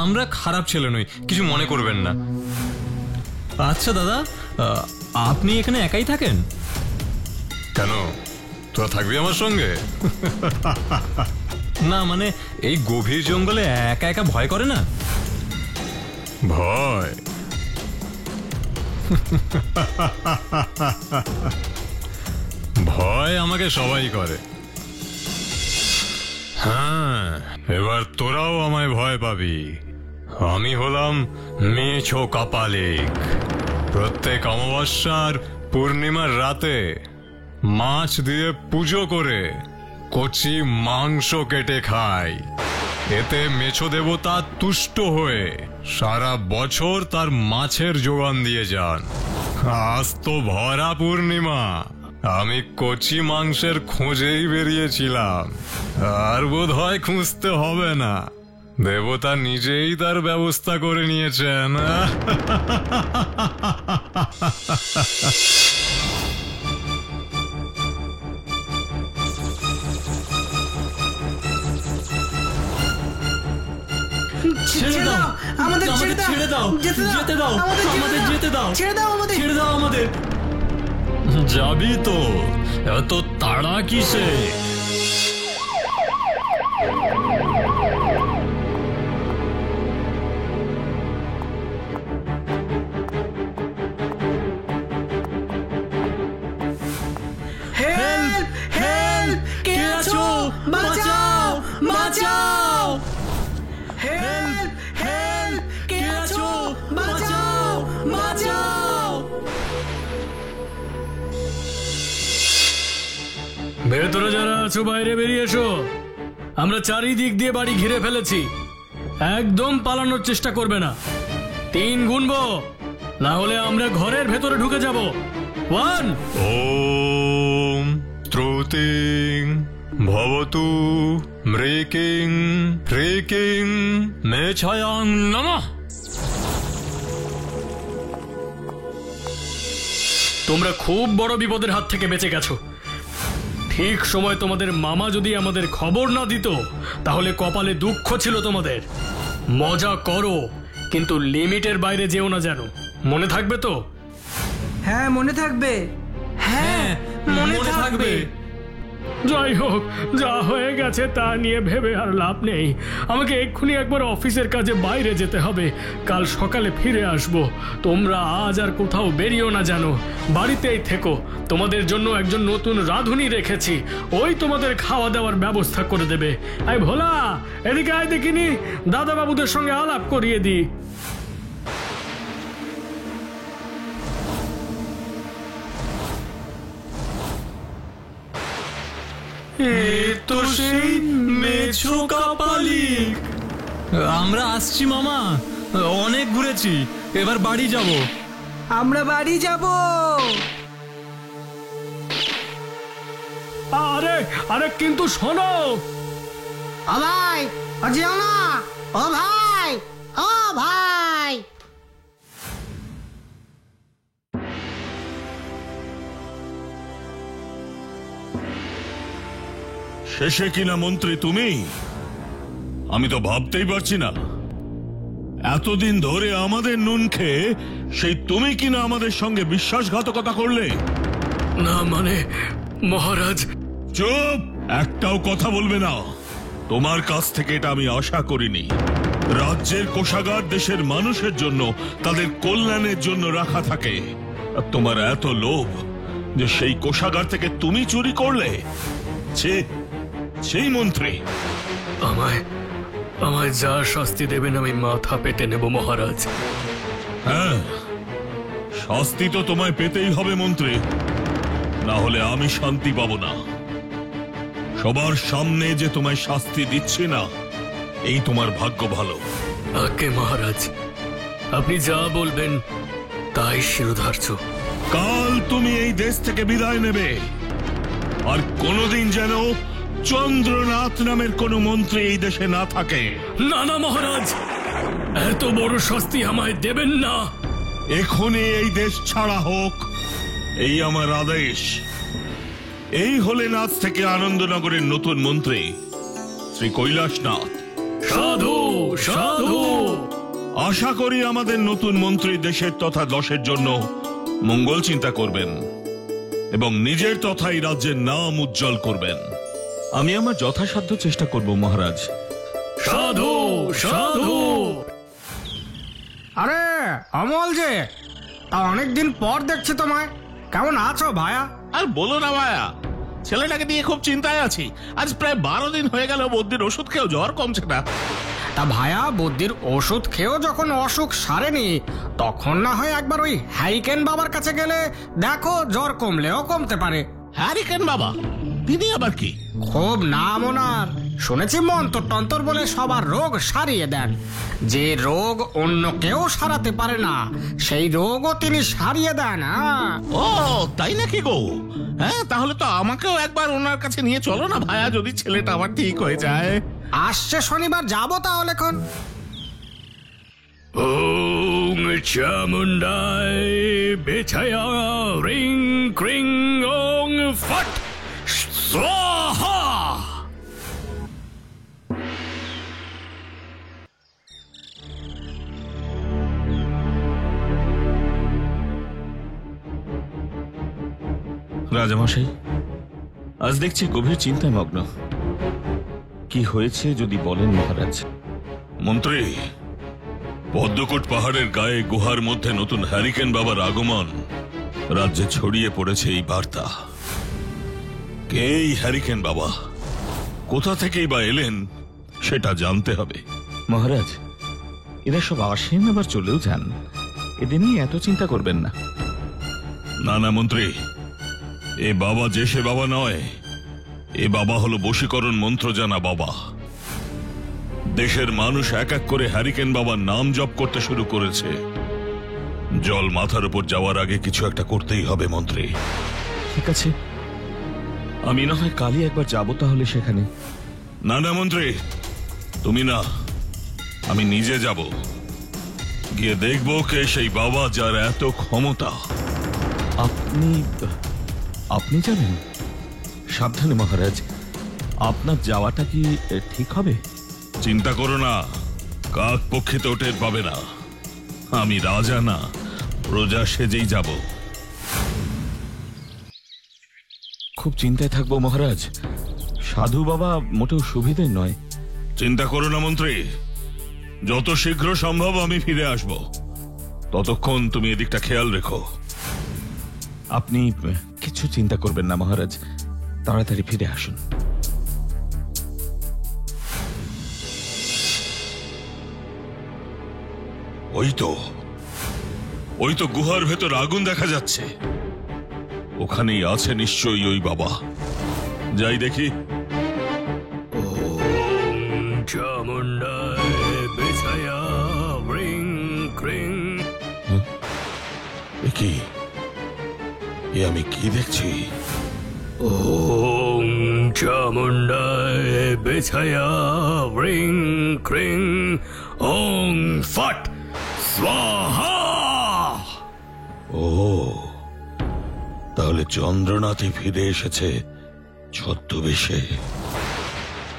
আমরা খারাপ ছেলে নই, কিছু মনে করবেন না। আচ্ছা দাদা, আপনি এখানে একাই থাকেন? কেন, তোরা থাকবি আমার সঙ্গে? না মানে এই গভীর জঙ্গলে একা একা ভয় করে না? ভয়? ভয় আমাকে সবাই করে। হ্যাঁ, এবার তোরাও আমায় ভয় পাবি। আমি হলাম মেছো কাপালিক। প্রত্যেক অমাবস্যার পূর্ণিমার রাতে মাছ দিয়ে পুজো করে কচি মাংস কেটে খায়। এতে মেছো দেবতা তুষ্ট হয়ে সারা বছর তার মাছের যোগান দিয়ে যান। আজ তো ভরা পূর্ণিমা, আমি কচি মাংসের খোঁজেই বেরিয়েছিলাম। আর বোধ হয় খুঁজতে হবে না, দেবতা নিজেই তার ব্যবস্থা করে নিয়েছেন। ছেড়ে দাও আমাদের, ছেড়ে দাও, যেতে দাও আমাদের, যেতে দাও, ছেড়ে দাও আমাদের, ছেড়ে দাও আমাদের। যাবি তো? এত তাড়া কিসে? হেল্প, হেল্প, কে আছো? বাঁচাও, বাঁচাও। হেল্প, হেল্প, কে আছো? বাঁচাও, বাঁচাও। ভেতরে যারা আছো বাইরে বেরিয়ে এসো। আমরা চারিদিক দিয়ে বাড়ি ঘিরে ফেলেছি, একদম পালানোর চেষ্টা করবে না। 3 গুনবো, না হলে আমরা ঘরের ভেতরে ঢুকে যাব। 1 ওম ত্রুতিং ভবতু মৃকিং ফ্রিকিং মেছায়াং নমঃ। তোমরা খুব বড় বিপদের হাত থেকে বেঁচে গেছো। ঠিক সময় তোমাদের মামা যদি আমাদের খবর না দিত, তাহলে কপালে দুঃখ ছিল তোমাদের। মজা করো, কিন্তু লিমিটের বাইরে যেও না যেন, মনে থাকবে তো? হ্যাঁ মনে থাকবে, হ্যাঁ মনে থাকবে। যাই হোক, যা হয়ে গেছে তা নিয়ে ভেবে আর লাভ নেই। আমাকে এক্ষুনি একবার অফিসের কাজে বাইরে যেতে হবে, কাল সকালে ফিরে আসব। তোমরা আজ আর কোথাও বেরিও না জানো, বাড়িতেই থেকো। তোমাদের জন্য একজন নতুন রাঁধুনি রেখেছি, ওই তোমাদের খাওয়া দাওয়ার ব্যবস্থা করে দেবে। আই ভোলা, এদিকে আয় দেখিনি, দাদা বাবুদের সঙ্গে আলাপ করিয়ে দিই। তো সেই মেছো কাপালিক। আমরা আসছি মামা, অনেক ঘুরেছি, এবার বাড়ি যাব। আমরা বাড়ি যাব। আরে আরে কিন্তু শোনো। ও ভাই, ও যেও না, ও ভাই, ও ভাই। শেষে কিনা মন্ত্রী তুমি? আমি তো ভাবতেই পারছি না, এতদিন ধরে আমাদের নুন খেয়ে সেই তুমি কিনা আমাদের সঙ্গে বিশ্বাসঘাতকতা করলে। না মানে মহারাজ। চুপ, একটাও কথা বলবে না। তোমার কাছ থেকে এটা আমি আশা করিনি। রাজ্যের কোষাগার দেশের মানুষের জন্য, তাদের কল্যাণের জন্য রাখা থাকে, আর তোমার এত লোভ যে সেই কোষাগার থেকে তুমি চুরি করলে। সেই মন্ত্রী, আমায় আমায় যা শাস্তি দেবেন আমি মাথা পেতে নেব মহারাজ। হ্যাঁ, শাস্তি তো তোমায় পেতেই হবে মন্ত্রী, না হলে আমি শান্তি পাবো না। সবার সামনে যে তোমায় শাস্তি দিচ্ছি না, এই তোমার ভাগ্য ভালো। আজ্ঞে মহারাজ, আপনি যা বলবেন তাই শিরোধার্য। কাল তুমি এই দেশ থেকে বিদায় নেবে, আর কোনোদিন যেন চন্দ্রনাথ নামের কোনো মন্ত্রী এই দেশে না থাকে। না না মহারাজ, এত বড় শাস্তি আমায় দেবেন না। এখনই এই দেশ ছাড়া হোক, এই আমার আদেশ। এই হলেন আজ থেকে আনন্দনগরের নতুন মন্ত্রী শ্রী কৈলাসনাথ। সাধু সাধু। আশা করি আমাদের নতুন মন্ত্রী দেশের তথা দশের জন্য মঙ্গল চিন্তা করবেন এবং নিজের তথা এই রাজ্যের নাম উজ্জ্বল করবেন। আমি আমার যথাসাধ্য চেষ্টা করব মহারাজ। সাধু সাধু। আরে অমল যে, তা অনেকদিন পর দেখছি তোমায়। কেমন আছো ভায়া? আর বলো না ভায়া, ছেলেটাকে নিয়ে খুব চিন্তায় আছি। আজ প্রায় 12 দিন হয়ে গেল বদ্যির ওষুধ খেয়েও জ্বর কমছে না। তা ভায়া, বদ্যির ওষুধ খেয়েও যখন অসুখ সারেনি, তখন না হয় একবার ওই হ্যারিকেন বাবার কাছে গেলে দেখো, জ্বর কমলেও কমতে পারে। হ্যারিকেন বাবা? তিনি আবার কি? খুব নাম ওনার। শুনেছি মন্ত্র টন্তর বলে সবার রোগ সারিয়ে দেন। যে রোগ অন্য কেউ সারাতে পারে না, সেই রোগও তিনি সারিয়ে দেন। ও তাই নাকি গো? হ্যাঁ, তাহলে তো আমাকেও একবার ওনার কাছে নিয়ে চলো না ভায়া, যদি ছেলেটা আবার ঠিক হয়ে যায়। আসছে শনিবার যাবো তাহলে। এখন ওং চামুন্ডায় বেছায়া রিং ক্রিং ওং ফট স্বাহা। রাজামশাই, আজ দেখছি গভীর চিন্তায় মগ্ন। কি হয়েছে যদি বলেন মহারাজ? মন্ত্রী, পদ্মকোট পাহাড়ের গায়ে গুহার মধ্যে নতুন হ্যারিকেন বাবার আগমন। রাজ্যে ছড়িয়ে পড়েছে এই বার্তা। কে এই হ্যারিকেন বাবা? কোথা থেকেই বা এলেন সেটা জানতে হবে। মহারাজ, এরা সব আসেন আবার চলেও যান, এদের নিয়ে এত চিন্তা করবেন না। না না মন্ত্রী, এ বাবা যে সে বাবা নয়। এ বাবা হলো বশীকরণ মন্ত্র জানা বাবা। দেশের মানুষ এক এক করে হ্যারিকেন বাবার নাম জপ করতে শুরু করেছে। জল মাথার উপর যাওয়ার আগে কিছু একটা করতেই হবে মন্ত্রী। ঠিক আছে, আমি না হয় কালই একবার যাব তাহলে সেখানে। না না মন্ত্রী, তুমি না, আমি নিজে যাব। গিয়ে দেখবো কে সেই বাবা যার এত ক্ষমতা। আপনি যাবেন? সাবধানে মহারাজ, আপনার যাওয়াটা কি ঠিক হবে? চিন্তা করো না, কাক পক্ষিতে টের পাবে না। আমি রাজা না, প্রজা সেজেই যাব। খুব চিন্তায় থাকবো মহারাজ। সাধু বাবা মোটেও সুবিধে নয়। চিন্তা করো না মন্ত্রী, যত শীঘ্র সম্ভব আমি ফিরে আসব। ততক্ষণ তুমি এদিকটা খেয়াল রেখো। আপনি কিছু চিন্তা করবেন না মহারাজ, তাড়াতাড়ি ফিরে আসুন। ওই তো গুহার ভেতর আগুন দেখা যাচ্ছে। ওখানেই আছে নিশ্চয়ই ওই বাবা। যাই দেখি। কি এ আমি কি দেখছি? ওং চামুন্ডায় বেছায়া রিং ক্রিং ওং ফট স্বাহা। ও তাহলে চন্দ্রনাথই ফিরে এসেছে ছদ্মবেশে।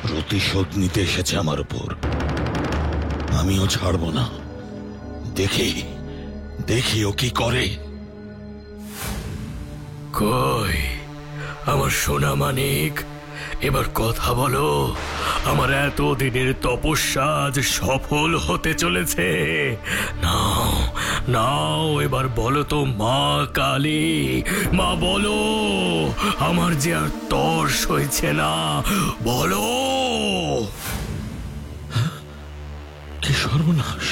প্রতিশোধ নিতে এসেছে আমার উপর। আমিও ছাড়ব না। দেখি ও কি করে। কই আমার সোনা মানিক, এবার কথা বলো। আমার এত দিনের তপস্যা আজ সফল হতে চলেছে। নাও এবার বলো তো মা কালী, মা বলো, আমার যে আর তর্স হয়েছে না, বলো। কি সর্বনাশ!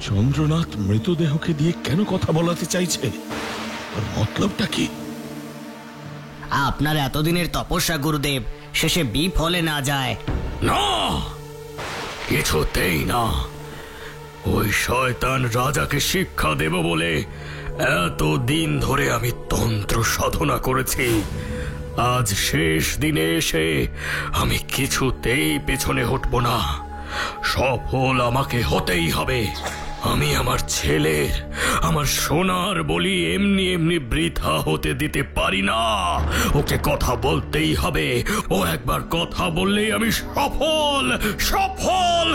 চন্দ্রনাথ মৃতদেহকে দিয়ে কেন কথা বলাতে চাইছে? মতলবটা কি? আপনার এতদিনের তপস্যা গুরুদেব শেষে বিফলে না যায়। না, কিছুতেই না। ওই শয়তান রাজাকে শিক্ষা দেব বলে এত দিন ধরে আমি তন্ত্র সাধনা করেছি। আজ শেষ দিনে এসে আমি কিছুতেই পেছনে হটব না। সফল আমাকে হতেই হবে। আমি আমার ছেলের, আমার সোনার বলি এমনি এমনি বৃথা হতে দিতে পারি না। ওকে কথা বলতেই হবে। ও একবার কথা বললেই আমি সফল সফল।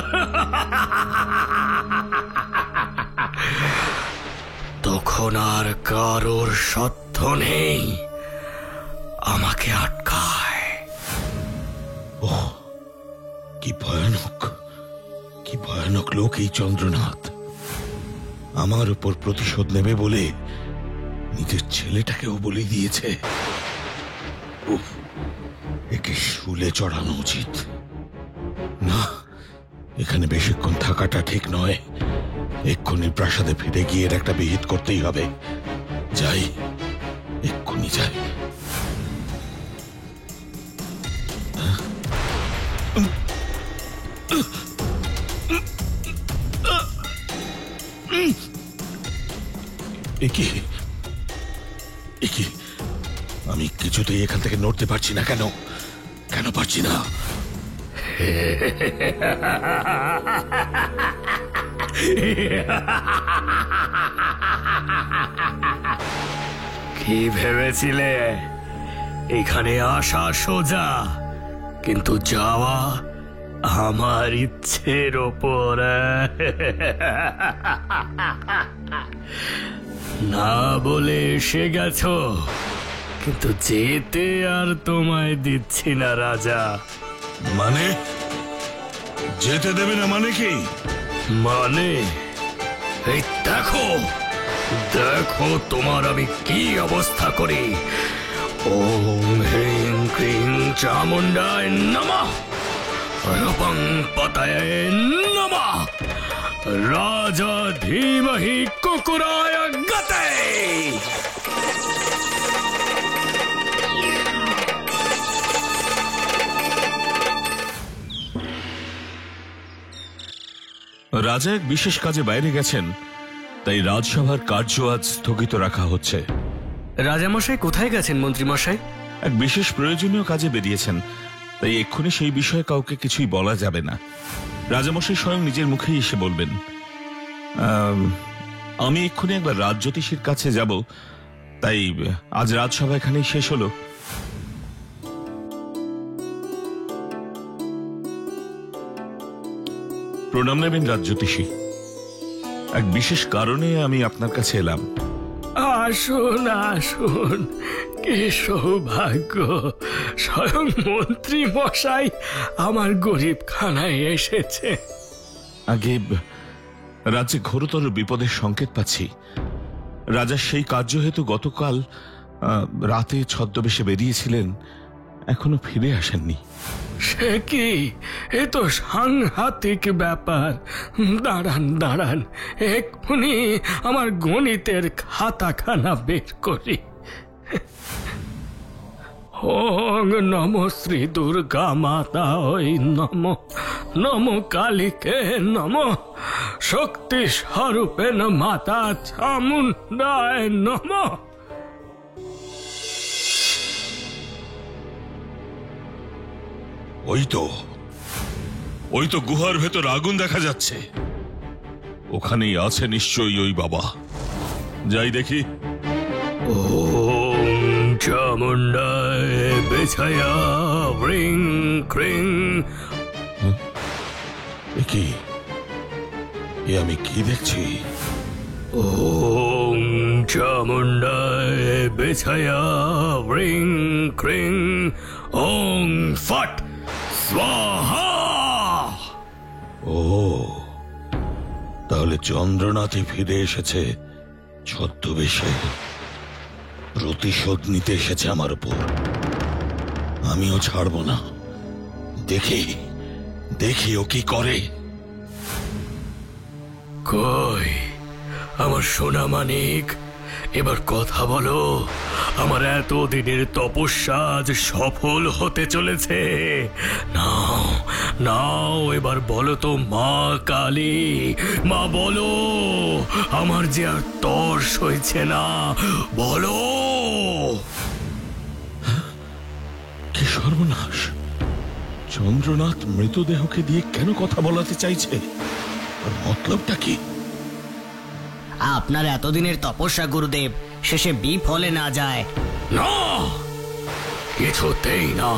তখন আর কারোর সাধ্য নেই আমাকে আটকায়। কি ভয়ানক লোক এই চন্দ্রনাথ। আমার উপর প্রতিশোধ নেবে বলে নিজের ছেলেটাকেও বলি দিয়েছে। উফ, একে শুলে চড়ানো উচিত। না, এখানে বেশিক্ষণ থাকাটা ঠিক নয়। এক্ষুনি প্রাসাদে ফিরে গিয়ে এর একটা বিহিত করতেই হবে। যাই, এক্ষুনি যাই। আমি কিছুতেই এখান থেকে নড়তে পারছি না। কেন কেন পারছি না? কি ভেবেছিলে এখানে আসা সোজা, কিন্তু যাওয়া আমার ইচ্ছের ওপর। না বলে এসে গেছো, কিন্তু যেতে আর তোমায় দিচ্ছি না রাজা। মানে যেতে দেবে না মানে কি? মানে এই দেখো দেখো তোমার আমি কি অবস্থা করি। ওম হ্রিং ক্রিং চামুণ্ডায় নমঃ, রূপং পতয়ে নমঃ, রাজা ধীমহি কুকুরায় গতে। রাজা এক বিশেষ কাজে বাইরে গেছেন, তাই রাজসভার কার্য আজ স্থগিত রাখা হচ্ছে। রাজামশাই কোথায় গেছেন মন্ত্রীমশাই? এক বিশেষ প্রয়োজনীয় কাজে বেরিয়েছেন, তাই এক্ষুনি সেই বিষয়ে কাউকে কিছুই বলা যাবে না। রাজামশাই স্বয়ং নিজের মুখেই এসে বলবেন। আমি এক্ষুনি একবার রাজজ্যোতিষীর কাছে যাব, তাই আজ রাজসভা এখানেই শেষ হলো। প্রণাম নেবেন রাজজ্যোতিষী। এক বিশেষ কারণে আমি আপনার কাছে এলাম। আসুন আসুন, কি সৌভাগ্য! স্বয়ং মন্ত্রী মশাই আমার গরিব খানায় এসেছে। আগে রাজ্যে ঘোরতর বিপদের সংকেত পাচ্ছি। রাজা সেই কার্য হেতু গতকাল রাতে ছদ্মবেশে বেরিয়েছিলেন, এখনো ফিরে আসেননি। সে কি? এ তো সাংঘাতিক ব্যাপার। দাঁড়ান দাঁড়ান, এক্ষুনি আমার গণিতের খাতাখানা বের করি। ওং নম শ্রী দুর্গা মাতা ওই নম, নম কালীকে নম, শক্তি স্বরূপেণ মাতা চামুণ্ডায় নম। ওই তো গুহার ভেতর আগুন দেখা যাচ্ছে। ওখানেই আছে নিশ্চয়ই ওই বাবা। যাই দেখি। ওম চামুণ্ডায় বেছায়া রিং ক্রিং। কি আমি কি দেখছি? ওম চামুণ্ডায় বেছায়া রিং ক্রিং ওং ফট স্বাহা। ও, তাহলে চন্দ্রনাথই ফিরে এসেছে ছদ্মবেশে। প্রতিশোধ নিতে এসেছে আমার উপর। আমিও ছাড়ব না। দেখি দেখি ও কি করে। কই আমার সোনা মানিক, এবার কথা বলো। আমার এতদিনের তপস্যা আজ সফল হতে চলেছে। নাও নাও, এবার বলো তো মা কালী, মা বলো, আমার যে আর তর্স হয়েছে না, বলো। কি সর্বনাশ! চন্দ্রনাথ মৃতদেহকে দিয়ে কেন কথা বলাতে চাইছে, আর মতলবটা কি? আপনার এতদিনের তপস্যা গুরুদেব শেষে বিফলে না যায়। না, কিছুতেই না।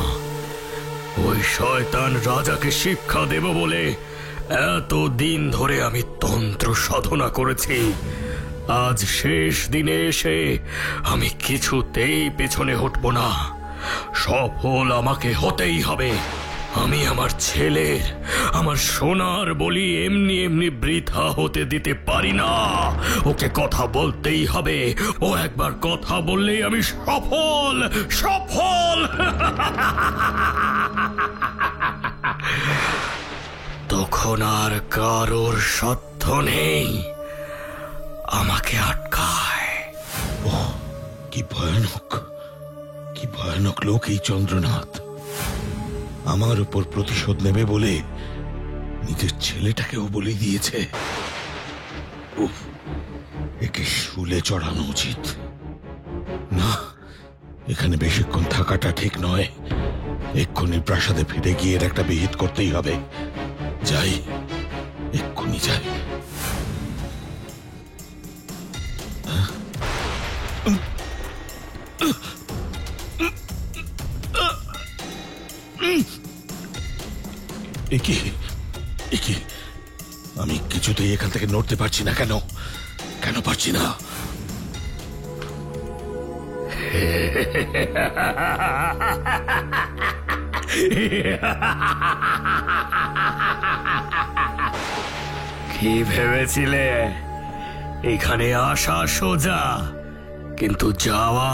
ওই শয়তান রাজাকে শিক্ষা দেব বলে এত দিন ধরে আমি তন্ত্র সাধনা করেছি। আজ শেষ দিনে এসে আমি কিছুতেই পেছনে হটব না। সফল আমাকে হতেই হবে। আমি আমার ছেলের, আমার সোনার বলি এমনি এমনি বৃথা হতে দিতে পারি না। ওকে কথা বলতেই হবে। ও একবার কথা বললেই আমি সফল সফল। তখন আর কারোর সাধ্য নেই আমাকে আটকায়। কি ভয়ানক, কি ভয়ানক লোক এই চন্দ্রনাথ। আমার উপর প্রতিশোধ নেবে বলে নিজের ছেলেটাকেও বলি দিয়েছে। উফ, একে শুলে চড়ানো উচিত। না, এখানে বেশিক্ষণ থাকাটা ঠিক নয়। এক্ষুনি প্রাসাদে ফিরে গিয়ে এর একটা বিহিত করতেই হবে। যাই, এক্ষুনি যাই। একি আমি কিছুতেই এখান থেকে নড়তে পারছি না। কেন কেন পারছি না? কি ভেবেছিলে এখানে আসা সোজা, কিন্তু যাওয়া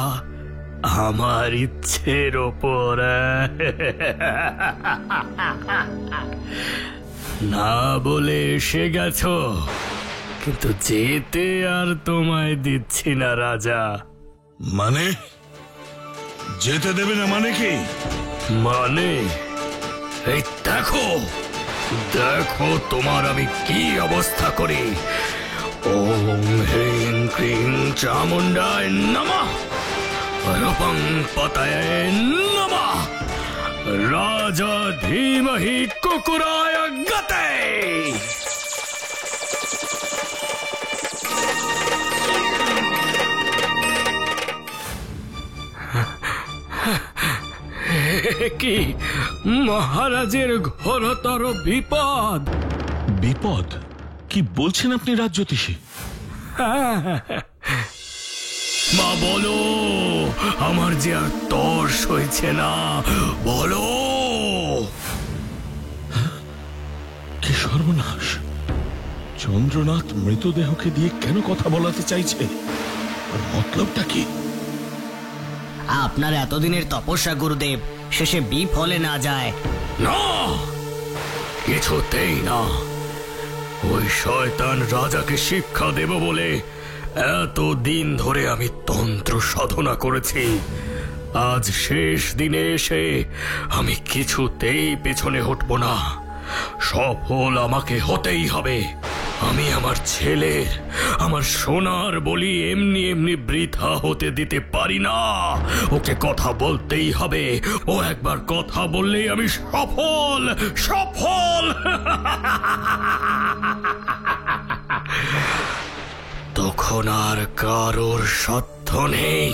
আমার ইচ্ছের ওপর? না বলে এসে গেছো, কিন্তু যেতে আর তোমায় দিচ্ছি না রাজা। মানে যেতে দেবে না মানে কি? মানে এই দেখো, দেখো তোমার আমি কি অবস্থা করি। ওম হ্রিং ক্রিং চামুণ্ডায় নমঃ, রূপং পতয়ে নমঃ, রাজা ধীমহি কুকুরায় গতে। কি মহারাজের ঘোরতর বিপদ? বিপদ? কি বলছেন আপনি রাজজ্যোতিষী? মা বলো, আমার যে আর তর্স হয়েছে না, বলো। কি সর্বনাশ! চন্দ্রনাথ মৃতদেহকে দিয়ে কেন কথা বলাতে চাইছে, আর মতলবটা কি? আপনার এতদিনের তপস্যা গুরুদেব শেষে বিফলে না যায়। না, কিছুতেই না। ওই শয়তান রাজাকে শিক্ষা দেব বলে এত দিন ধরে আমি তন্ত্র সাধনা করেছি। আজ শেষ দিনে এসে আমি কিছুতেই পেছনে হটব না। সফল আমাকে হতেই হবে। আমি আমার ছেলের, আমার সোনার বলি এমনি এমনি বৃথা হতে দিতে পারি না। ওকে কথা বলতেই হবে। ও একবার কথা বললেই আমি সফল সফল। তখন আর কারোর সাধ্য নেই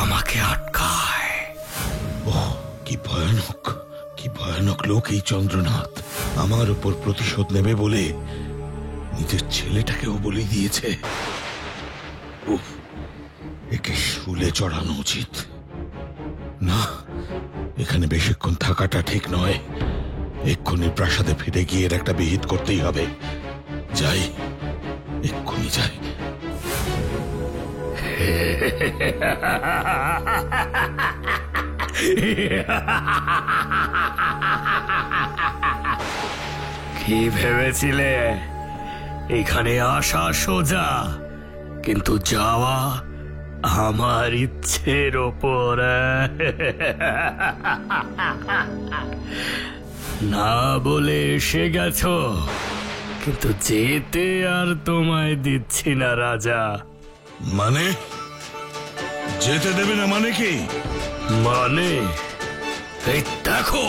আমাকে আটকায়। কি ভয়ানক, কি ভয়ানক লোক এই চন্দ্রনাথ। আমার উপর প্রতিশোধ নেবে বলে নিজের ছেলেটাকেও বলি দিয়েছে। উফ, একে শুলে চড়ানো উচিত। না, এখানে বেশিক্ষণ থাকাটা ঠিক নয়। এক্ষুনি প্রাসাদে ফিরে গিয়ে এর একটা বিহিত করতেই হবে। যাই, এক্ষুনি যাই। কি ভেবেছিলে এখানে আসা সোজা, কিন্তু যাওয়া আমার ইচ্ছের ওপর? না বলে এসে গেছো, কিন্তু যেতে আর তোমায় দিচ্ছি না রাজা। মানে যেতে দেবে না মানে কি? মানে এই দেখো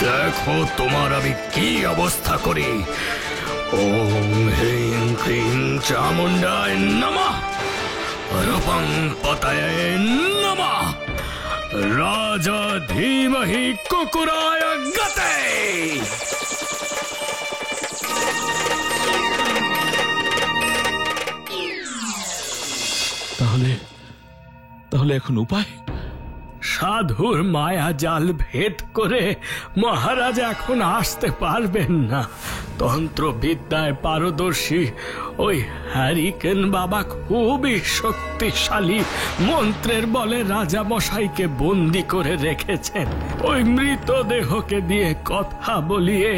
দেখো তোমার আমি কি অবস্থা করি। ওম হ্রিং ক্রিং চামুণ্ডায় নমঃ, রূপং পতয়ে নমঃ, রাজা ধীমহি কুকুরায় গতে। তাহলে এখন উপায়? সাধুর মায়া জাল ভেদ করে মহারাজ এখন আসতে পারবেন না। তন্ত্রবিদ্যায় পারদর্শী ওই হ্যারিকেন বাবা খুবই শক্তিশালী মন্ত্রের বলে রাজা মশাইকে বন্দি করে রেখেছেন। ওই মৃতদেহকে দিয়ে কথা বলিয়ে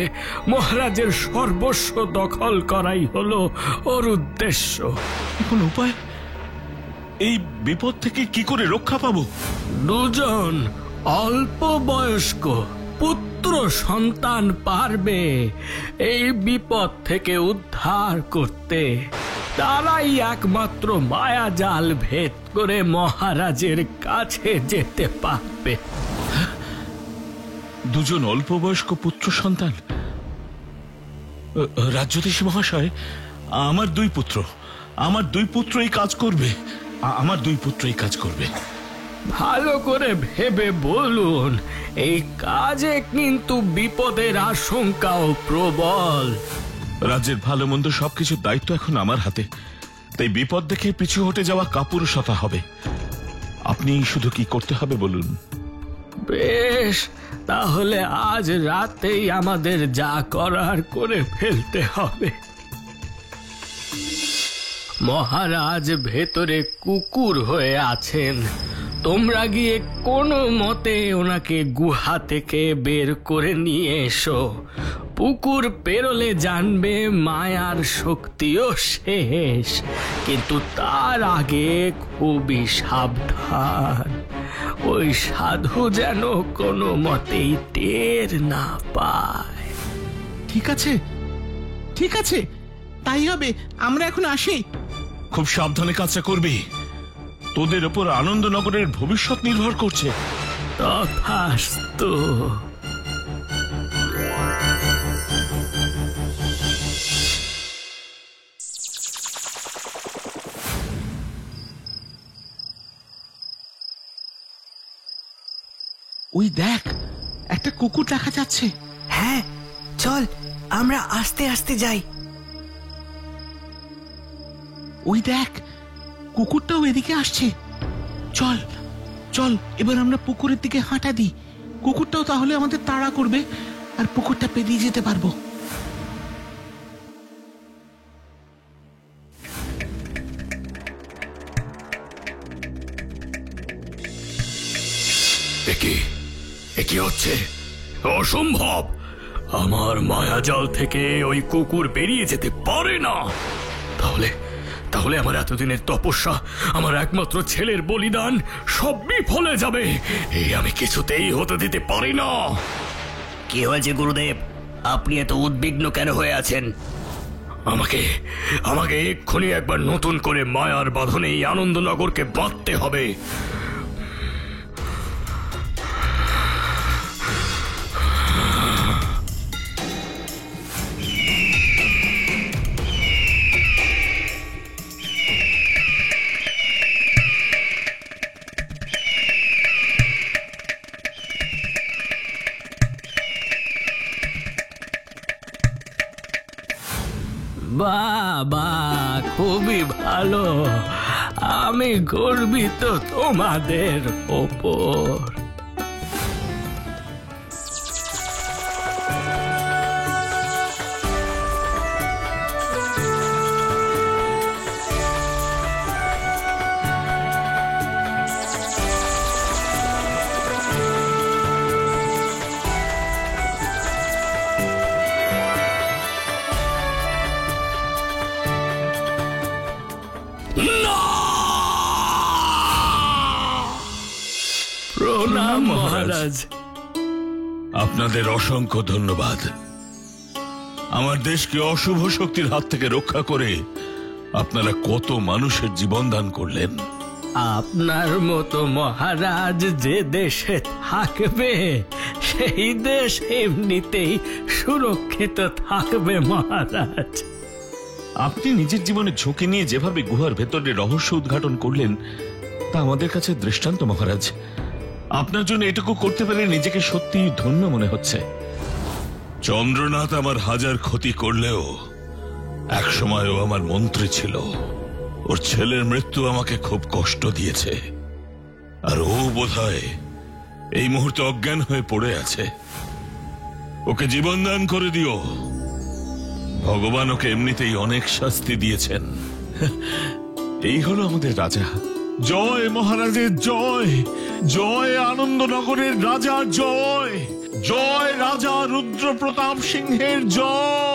মহারাজের সর্বস্ব দখল করাই হলো ওর উদ্দেশ্য। এখন উপায়? এই বিপদ থেকে কি করে রক্ষা পাবো? দুজন অল্প বয়স্ক পুত্র সন্তান পারবে এই বিপদ থেকে উদ্ধার করতে। তারাই একমাত্র মায়াজাল ভেদ করে মহারাজের কাছে যেতে পারবে। দুজন অল্প বয়স্ক পুত্র সন্তান? রাজ্যধীশ মহাশয়, আমার দুই পুত্র এই কাজ করবে। আমার দুই পুত্রই কাজ করবে। ভালো করে ভেবে বলুন, এই কাজে কিন্তু বিপদের আশঙ্কাও প্রবল। রাজ্যের ভালো মন্দ সবকিছুর দায়িত্ব এখন আমার হাতে, তাই বিপদ দেখে পিছু হটে যাওয়া কাপুরুষতা হবে। আপনি শুধু কি করতে হবে বলুন। বেশ, তাহলে আজ রাতেই আমাদের যা করার করে ফেলতে হবে। মহারাজ ভেতরে কুকুর হয়ে আছেন, তোমরা গিয়ে কোনো মতে ওনাকে গুহা থেকে বের করে নিয়ে এসো। পুকুর পেরোলে জানবে মায়ার শক্তিও শেষ, কিন্তু তার আগে খুবই সাবধান। ওই সাধু যেন কোনো মতেই টের না পায়। ঠিক আছে, তাই হবে। আমরা এখন আসি। খুব সাবধানে কাজটা করবি। তোদের ওপর আনন্দনগরের ভবিষ্যৎ নির্ভর করছে। তথাস্তু। ওই দেখ, একটা কুকুর দেখা যাচ্ছে। হ্যাঁ, চল আমরা আস্তে আস্তে যাই। ওই দেখ, কুকুরটাও এদিকে আসছে। চল চল, এবার আমরা পুকুরের দিকে হাঁটা দিই। কুকুরটাও তাহলে আমাদের তাড়া করবে আর পুকুরটা পেরিয়ে যেতে পারবো। কি হচ্ছে? অসম্ভব! আমার মায়াজাল থেকে ওই কুকুর বেরিয়ে যেতে পারে না। তাহলে আমার এতদিনের তপস্যা, আমার একমাত্র ছেলের বলিদান সব বিফলে যাবে। এই আমি কিছুতেই হতে দিতে পারি না। কি হয়েছে গুরুদেব? আপনি এত উদ্বিগ্ন কেন হয়ে আছেন? আমাকে এক্ষুনি একবার নতুন করে মায়ার বাঁধনে এই আনন্দনগরকে বাঁধতে হবে। বাবা, খুবই ভালো। আমি গর্বিত তোমাদের ওপর। প্রণাম মহারাজ। আপনাদের অসংখ্য ধন্যবাদ। আমার দেশকে অশুভ শক্তির হাত থেকে রক্ষা করে আপনারা কত মানুষের জীবন দান করলেন। আপনার মতো মহারাজ যে দেশে থাকবে সেই দেশ এমনিতেই সুরক্ষিত থাকবে মহারাজ। আপনি নিজের জীবনে ঝুঁকি নিয়ে যেভাবে গুহার ভেতরে রহস্য উদ্ঘাটন করলেন তা আমাদের কাছে দৃষ্টান্ত মহারাজ। আপনার জন্য এটুকু করতে পেরে নিজেকে সত্যি ধন্য মনে হচ্ছে। চন্দ্রনাথ আমার হাজার ক্ষতি করলেও এক সময়ও আমার মন্ত্রী ছিল। ওর ছেলের মৃত্যু আমাকে খুব কষ্ট দিয়েছে, আর ও বোধহয় এই মুহূর্তে অজ্ঞান হয়ে পড়ে আছে। ওকে জীবন দান করে দিও। ভগবান ওকে এমনিতেই অনেক শাস্তি দিয়েছেন। এই হলো আমাদের রাজা। জয় মহারাজের জয়, জয় আনন্দনগরের রাজা জয়, জয় রাজা রুদ্র প্রতাপ সিংহের জয়।